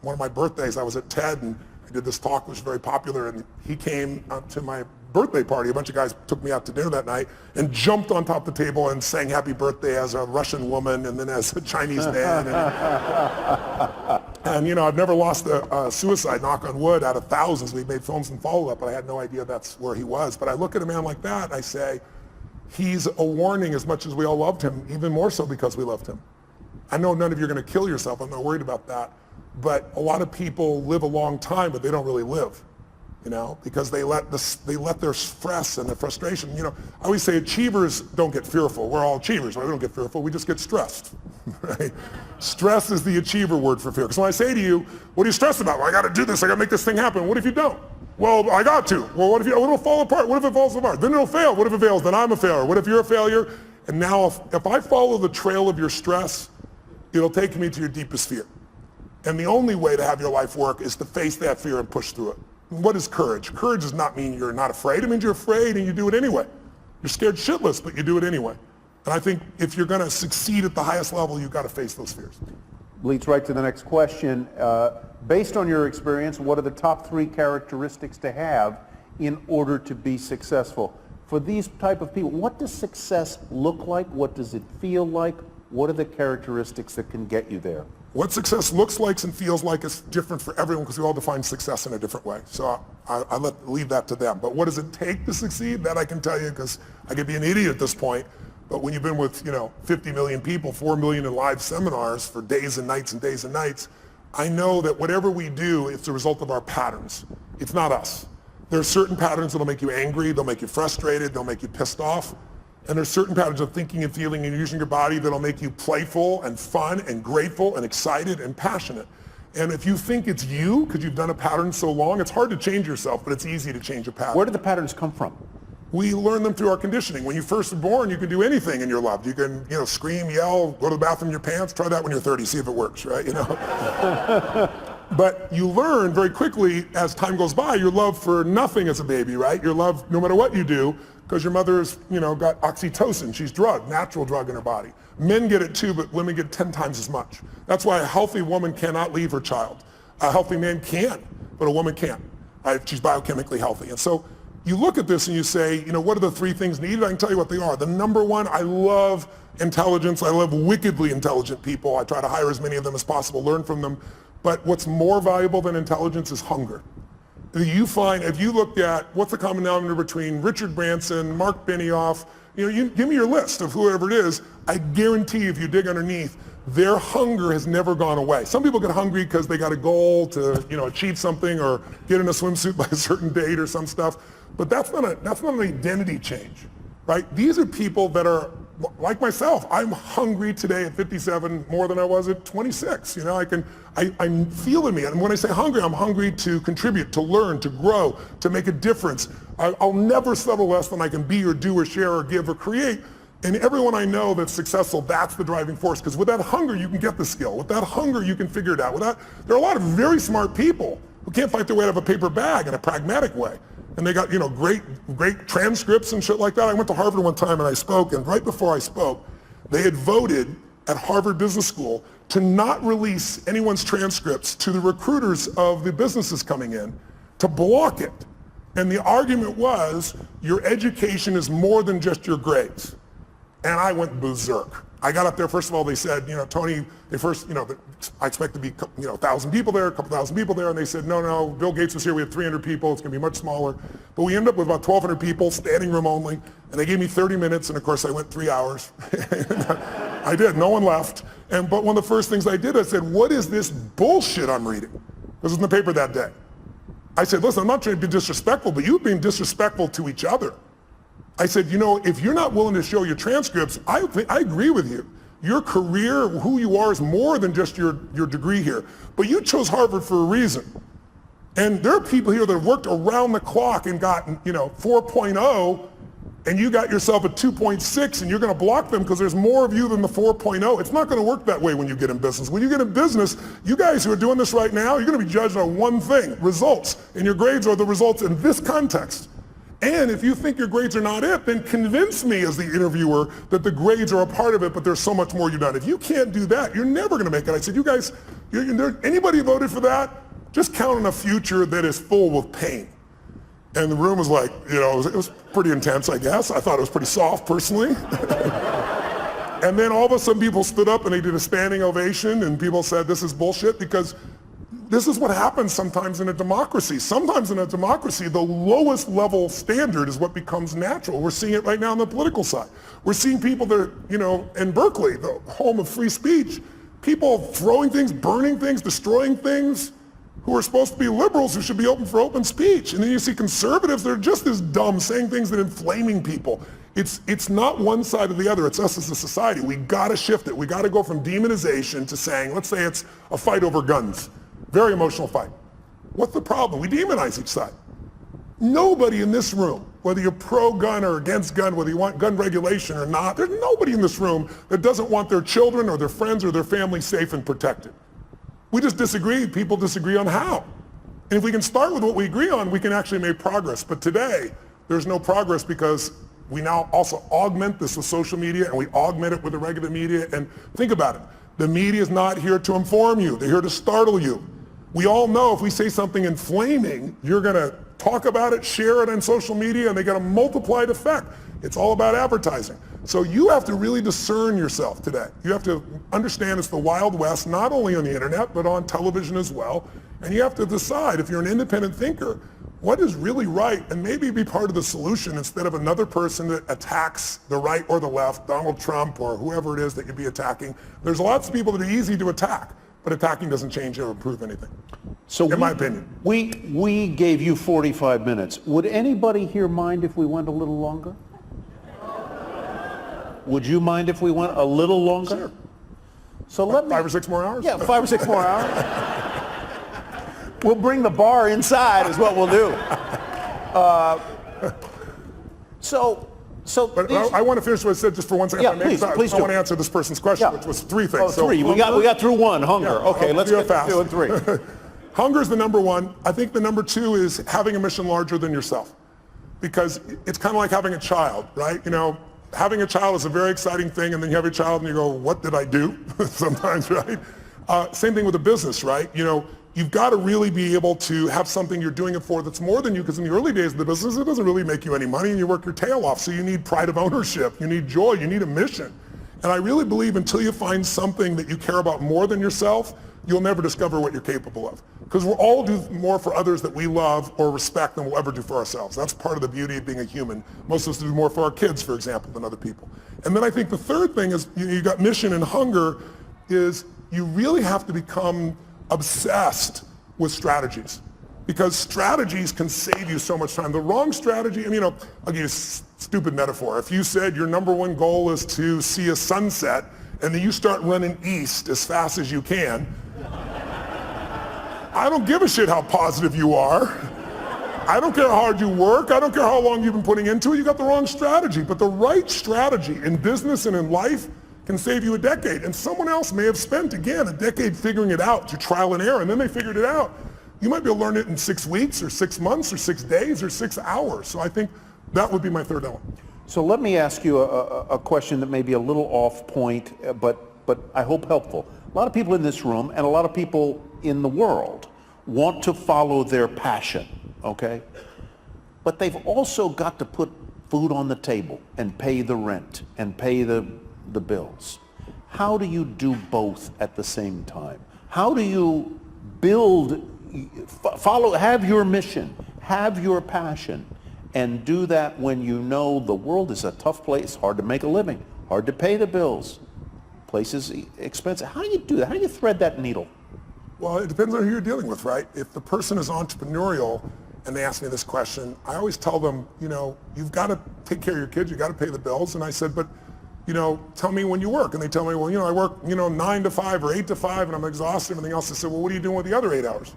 One of my birthdays, I was at TED and I did this talk, which was very popular, and he came to my birthday party. A bunch of guys took me out to dinner that night and jumped on top of the table and sang happy birthday as a Russian woman and then as a Chinese man. And you know, I've never lost a suicide, knock on wood, out of thousands. We've made films and follow-up, but I had no idea that's where he was. But I look at a man like that and I say, he's a warning as much as we all loved him, even more so because we loved him. I know none of you are going to kill yourself. I'm not worried about that. But a lot of people live a long time, but they don't really live, you know, because they let their stress and their frustration, you know, I always say achievers don't get fearful. We're all achievers, right? We don't get fearful. We just get stressed, right? Stress is the achiever word for fear. Because when I say to you, what are you stressed about? Well, I got to do this. I got to make this thing happen. What if you don't? Well, I got to. Well, what if it'll fall apart? What if it falls apart? Then it'll fail. What if it fails? Then I'm a failure. What if you're a failure? And now if I follow the trail of your stress, it'll take me to your deepest fear. And the only way to have your life work is to face that fear and push through it. What is courage? Courage does not mean you're not afraid. It means you're afraid and you do it anyway. You're scared shitless, but you do it anyway. And I think if you're going to succeed at the highest level, you've got to face those fears. Leads right to the next question. Based on your experience, what are the top 3 characteristics to have in order to be successful? For these type of people, what does success look like? What does it feel like? What are the characteristics that can get you there? What success looks like and feels like is different for everyone because we all define success in a different way. So I leave that to them. But what does it take to succeed? That I can tell you because I could be an idiot at this point. But when you've been with 50 million people, 4 million in live seminars for days and nights and days and nights, I know that whatever we do, it's the result of our patterns. It's not us. There are certain patterns that'll make you angry, they'll make you frustrated, they'll make you pissed off. And there's certain patterns of thinking and feeling and using your body that'll make you playful and fun and grateful and excited and passionate. And if you think it's you, because you've done a pattern so long, it's hard to change yourself, but it's easy to change a pattern. Where do the patterns come from? We learn them through our conditioning. When you first are born, you can do anything and you're loved. You can, scream, yell, go to the bathroom in your pants. Try that when you're 30, see if it works, right? But you learn very quickly as time goes by, your love for nothing as a baby, right? Your love no matter what you do, because your mother's, got oxytocin. She's drugged, natural drug in her body. Men get it too, but women get 10 times as much. That's why a healthy woman cannot leave her child. A healthy man can, but a woman can't. Right? She's biochemically healthy. And so you look at this and you say, what are the 3 things needed? I can tell you what they are. The number 1, I love intelligence. I love wickedly intelligent people. I try to hire as many of them as possible, learn from them. But what's more valuable than intelligence is hunger. You find, if you looked at what's the common denominator between Richard Branson, Mark Benioff, You give me your list of whoever it is. I guarantee if you dig underneath, their hunger has never gone away. Some people get hungry because they got a goal to achieve something or get in a swimsuit by a certain date or some stuff. But that's not an identity change, right? These are people that are like myself. I'm hungry today at 57 more than I was at 26. I'm feeling me. And when I say hungry, I'm hungry to contribute, to learn, to grow, to make a difference. I'll never settle less than I can be or do or share or give or create. And everyone I know that's successful, that's the driving force. Because with that hunger, you can get the skill. With that hunger, you can figure it out. There are a lot of very smart people who can't fight their way out of a paper bag in a pragmatic way. And they got, great transcripts and shit like that. I went to Harvard one time and I spoke, and right before I spoke, they had voted at Harvard Business School to not release anyone's transcripts to the recruiters of the businesses coming in, to block it. And the argument was, your education is more than just your grades. And I went berserk. I got up there, first of all, they said, Tony, I expect to be, 1,000 people there, a couple thousand people there. And they said, no, Bill Gates was here, we had 300 people, it's gonna be much smaller. But we ended up with about 1,200 people, standing room only. And they gave me 30 minutes, and of course I went 3 hours. I did, no one left. But one of the first things I did, I said, what is this bullshit I'm reading? This was in the paper that day. I said, listen, I'm not trying to be disrespectful, but you've been disrespectful to each other. I said, if you're not willing to show your transcripts, I agree with you. Your career, who you are, is more than just your degree here. But you chose Harvard for a reason. And there are people here that have worked around the clock and gotten, 4.0, and you got yourself a 2.6, and you're going to block them because there's more of you than the 4.0. It's not going to work that way when you get in business. When you get in business, you guys who are doing this right now, you're going to be judged on one thing, results. And your grades are the results in this context. And if you think your grades are not it, then convince me as the interviewer that the grades are a part of it, but there's so much more you've done. If you can't do that, you're never going to make it. I said, you guys, anybody voted for that? Just count on a future that is full with pain. And the room was like, it was pretty intense, I guess. I thought it was pretty soft, personally. And then all of a sudden people stood up and they did a standing ovation, and people said, this is bullshit, because this is what happens sometimes in a democracy. Sometimes in a democracy, the lowest level standard is what becomes natural. We're seeing it right now on the political side. We're seeing people that are, in Berkeley, the home of free speech, people throwing things, burning things, destroying things, who are supposed to be liberals who should be open for open speech. And then you see conservatives that are just as dumb, saying things that are inflaming people. It's not one side or the other, it's us as a society. We gotta shift it. We gotta go from demonization to saying, let's say it's a fight over guns. Very emotional fight. What's the problem? We demonize each side. Nobody in this room, whether you're pro-gun or against gun, whether you want gun regulation or not, there's nobody in this room that doesn't want their children or their friends or their family safe and protected. We just disagree. People disagree on how. And if we can start with what we agree on, we can actually make progress. But today, there's no progress because we now also augment this with social media, and we augment it with the regular media. And think about it. The media is not here to inform you. They're here to startle you. We all know if we say something inflaming, you're going to talk about it, share it on social media, and they get a multiplied effect. It's all about advertising. So you have to really discern yourself today. You have to understand it's the Wild West, not only on the internet, but on television as well. And you have to decide, if you're an independent thinker, what is really right, and maybe be part of the solution instead of another person that attacks the right or the left, Donald Trump or whoever it is that you'd be attacking. There's lots of people that are easy to attack, but attacking doesn't change or improve anything, in my opinion. We gave you 45 minutes. Would anybody here mind if we went a little longer? Would you mind if we went a little longer? Sure. So let me... 5 or 6 more hours? Yeah, 5 or 6 more hours. We'll bring the bar inside is what we'll do. But I want to finish what I said just for 1 second. Yeah, please do. I want to answer this person's question, which was 3 things. Oh, 3. We got through 1, hunger. Yeah, okay, let's get fast. 2 and 3. Hunger is the number 1. I think the number 2 is having a mission larger than yourself. Because it's kind of like having a child, right? Having a child is a very exciting thing, and then you have a child and you go, what did I do? Sometimes, right? Same thing with a business, right? You've got to really be able to have something you're doing it for that's more than you, because in the early days of the business, it doesn't really make you any money, and you work your tail off. So you need pride of ownership, you need joy, you need a mission. And I really believe until you find something that you care about more than yourself, you'll never discover what you're capable of. Because we'll all do more for others that we love or respect than we'll ever do for ourselves. That's part of the beauty of being a human. Most of us do more for our kids, for example, than other people. And then I think the third thing is, you got mission and hunger, is you really have to become obsessed with strategies. Because strategies can save you so much time. The wrong strategy, I'll give you a stupid metaphor. If you said your number one goal is to see a sunset, and then you start running east as fast as you can, I don't give a shit how positive you are. I don't care how hard you work. I don't care how long you've been putting into it. You got the wrong strategy. But the right strategy in business and in life can save you a decade. And someone else may have spent, again, a decade figuring it out through trial and error, and then they figured it out. You might be able to learn it in 6 weeks or 6 months or 6 days or 6 hours. So I think that would be my third element. So let me ask you a question that may be a little off point, but I hope helpful. A lot of people in this room and a lot of people in the world want to follow their passion, okay? But they've also got to put food on the table and pay the rent and pay the bills. How do you do both at the same time? How do you have your mission, have your passion, and do that when you know the world is a tough place, hard to make a living, hard to pay the bills, places expensive? How do you do that? How do you thread that needle? Well, it depends on who you're dealing with, right? If the person is entrepreneurial and they ask me this question, I always tell them, you've got to take care of your kids, you've got to pay the bills. And I said, but, tell me when you work. And they tell me, well, I work, 9 to 5 or 8 to 5 and I'm exhausted and everything else. I said, well, what are you doing with the other 8 hours?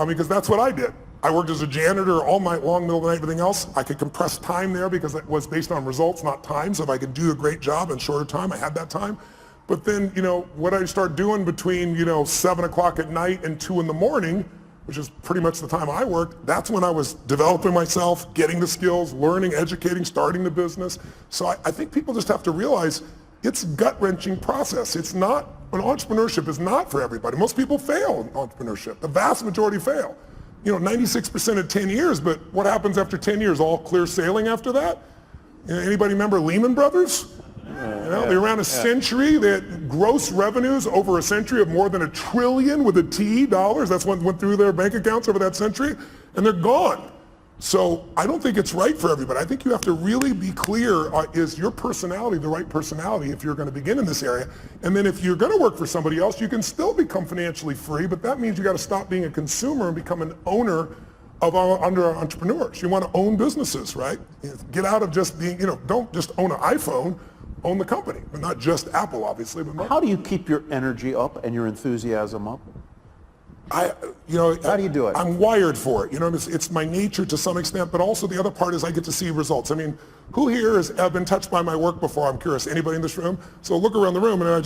Because that's what I did. I worked as a janitor all night long, middle of the night, everything else. I could compress time there because it was based on results, not time. So if I could do a great job in shorter time, I had that time. But then, what I start doing between, 7 o'clock at night and 2 in the morning, which is pretty much the time I worked, that's when I was developing myself, getting the skills, learning, educating, starting the business. So I think people just have to realize it's a gut-wrenching process. Entrepreneurship is not for everybody. Most people fail in entrepreneurship. The vast majority fail. 96% at 10 years, but what happens after 10 years? All clear sailing after that? Anybody remember Lehman Brothers? They ran a century. They had gross revenues over a century of more than $1 trillion with a T dollars. That's what went through their bank accounts over that century, and they're gone. So I don't think it's right for everybody. I think you have to really be clear, is your personality the right personality if you're going to begin in this area? And then if you're going to work for somebody else, you can still become financially free, but that means you got to stop being a consumer and become an owner under entrepreneurs. You want to own businesses, right? Get out of just being, don't just own an iPhone, own the company, but not just Apple, obviously. But how do you keep your energy up and your enthusiasm up? How do you do it? I'm wired for it. It's my nature to some extent, but also the other part is I get to see results. Who here has been touched by my work before? I'm curious. Anybody in this room? So look around the room, and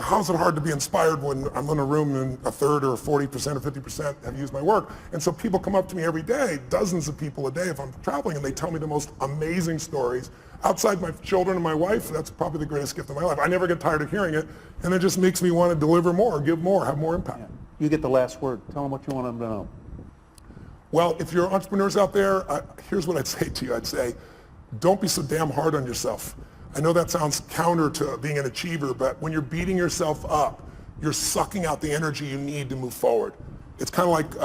how's it hard to be inspired when I'm in a room and a third or 40% or 50% have used my work? And so people come up to me every day, dozens of people a day if I'm traveling, and they tell me the most amazing stories. Outside my children and my wife, that's probably the greatest gift of my life. I never get tired of hearing it, and it just makes me want to deliver more, give more, have more impact. Yeah. You get the last word. Tell them what you want them to know. Well, if you're entrepreneurs out there, here's what I'd say to you. I'd say, don't be so damn hard on yourself. I know that sounds counter to being an achiever, but when you're beating yourself up, you're sucking out the energy you need to move forward. It's kind of like,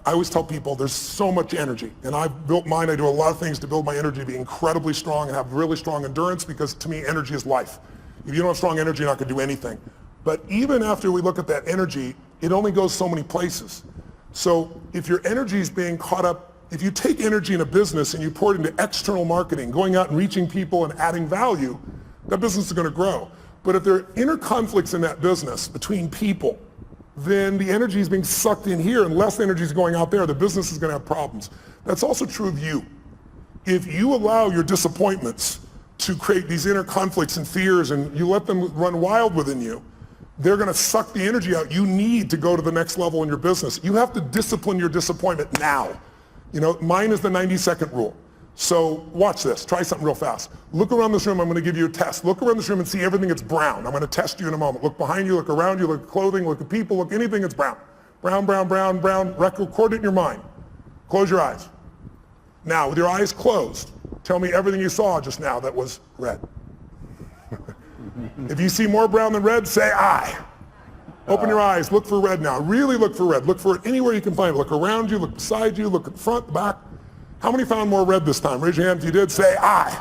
I always tell people there's so much energy, and I've built mine. I do a lot of things to build my energy to be incredibly strong and have really strong endurance, because to me, energy is life. If you don't have strong energy, you're not going to do anything. But even after we look at that energy, it only goes so many places. So if your energy is being caught up, if you take energy in a business and you pour it into external marketing, going out and reaching people and adding value, that business is going to grow. But if there are inner conflicts in that business between people, then the energy is being sucked in here and less energy is going out there. The business is going to have problems. That's also true of you. If you allow your disappointments to create these inner conflicts and fears and you let them run wild within you, they're going to suck the energy out you need to go to the next level in your business. You have to discipline your disappointment now. Mine is the 90-second rule. So watch this. Try something real fast. Look around this room. I'm going to give you a test. Look around this room and see everything that's brown. I'm going to test you in a moment. Look behind you, look around you, look at clothing, look at people, look anything that's brown. Brown, brown, brown, brown. Record it in your mind. Close your eyes. Now, with your eyes closed, tell me everything you saw just now that was red. If you see more brown than red, say I. Open your eyes, look for red now. Really look for red. Look for it anywhere you can find it. Look around you, look beside you, look at the front, the back. How many found more red this time? Raise your hand if you did. Say I.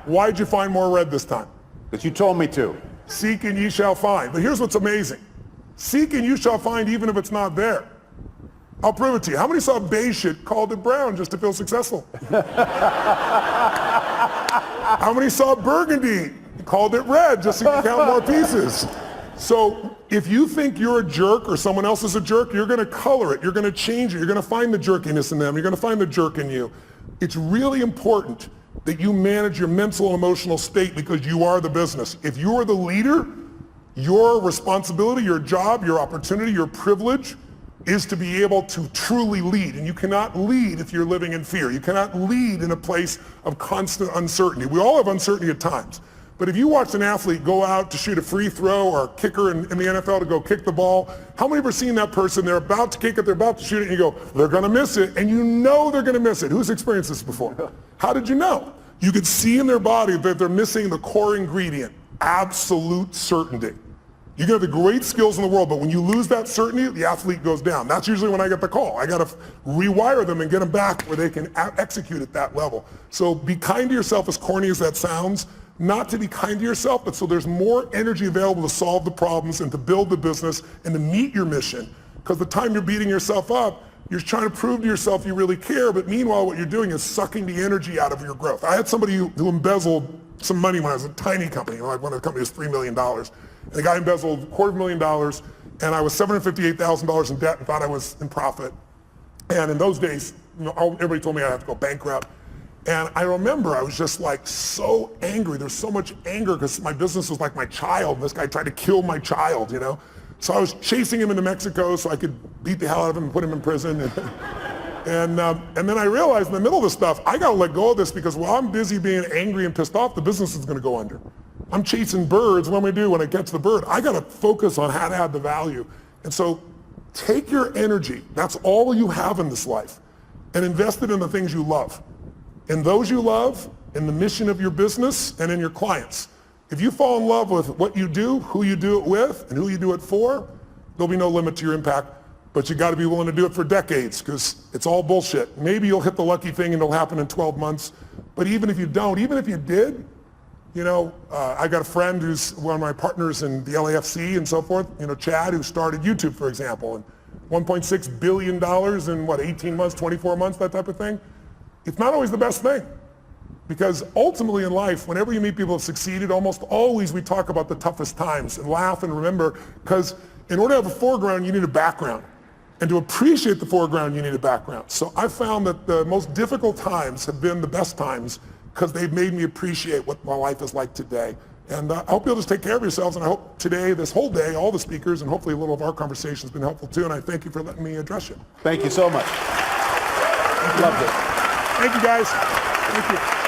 Why'd you find more red this time? That you told me to. Seek and ye shall find. But here's what's amazing. Seek and you shall find even if it's not there. I'll prove it to you. How many saw beige shit, called it brown just to feel successful? How many saw burgundy, called it red just so you can count more pieces? So if you think you're a jerk or someone else is a jerk, you're going to color it. You're going to change it. You're going to find the jerkiness in them. You're going to find the jerk in you. It's really important that you manage your mental and emotional state because you are the business. If you are the leader, your responsibility, your job, your opportunity, your privilege is to be able to truly lead. And you cannot lead if you're living in fear. You cannot lead in a place of constant uncertainty. We all have uncertainty at times. But if you watch an athlete go out to shoot a free throw or a kicker in the NFL to go kick the ball, how many have ever seen that person, they're about to kick it, they're about to shoot it, and you go, they're going to miss it, and you know they're going to miss it. Who's experienced this before? How did you know? You could see in their body that they're missing the core ingredient, absolute certainty. You can have the great skills in the world, but when you lose that certainty, the athlete goes down. That's usually when I get the call. I got to rewire them and get them back where they can execute at that level. So be kind to yourself, as corny as that sounds. Not to be kind to yourself, but so there's more energy available to solve the problems and to build the business and to meet your mission. Because the time you're beating yourself up, you're trying to prove to yourself you really care, but meanwhile what you're doing is sucking the energy out of your growth. I had somebody who embezzled some money when I was a tiny company. Like when the company was $3 million. And the guy embezzled $250,000, and I was $758,000 in debt and thought I was in profit. And in those days, everybody told me I'd have to go bankrupt. And I remember I was just like so angry. There's so much anger because my business was like my child. And this guy tried to kill my child, you know? So I was chasing him into Mexico so I could beat the hell out of him and put him in prison. And then I realized in the middle of this stuff, I got to let go of this because while I'm busy being angry and pissed off, the business is going to go under. I'm chasing birds. What am I do when I catch the bird? I got to focus on how to add the value. And so take your energy, that's all you have in this life, and invest it in the things you love. In those you love, in the mission of your business, and in your clients. If you fall in love with what you do, who you do it with, and who you do it for, there'll be no limit to your impact. But you got to be willing to do it for decades because it's all bullshit. Maybe you'll hit the lucky thing and it'll happen in 12 months. But even if you don't, even if you did, you know, I got a friend who's one of my partners in the LAFC and so forth, you know, Chad, who started YouTube, for example, and $1.6 billion in what, 18 months, 24 months, that type of thing. It's not always the best thing. Because ultimately in life, whenever you meet people who have succeeded, almost always we talk about the toughest times and laugh and remember, because in order to have a foreground, you need a background. And to appreciate the foreground, you need a background. So I found that the most difficult times have been the best times because they've made me appreciate what my life is like today. And I hope you'll just take care of yourselves, and I hope today, this whole day, all the speakers, and hopefully a little of our conversation has been helpful too, and I thank you for letting me address you. Thank you so much. Loved it. Thank you, guys. Thank you.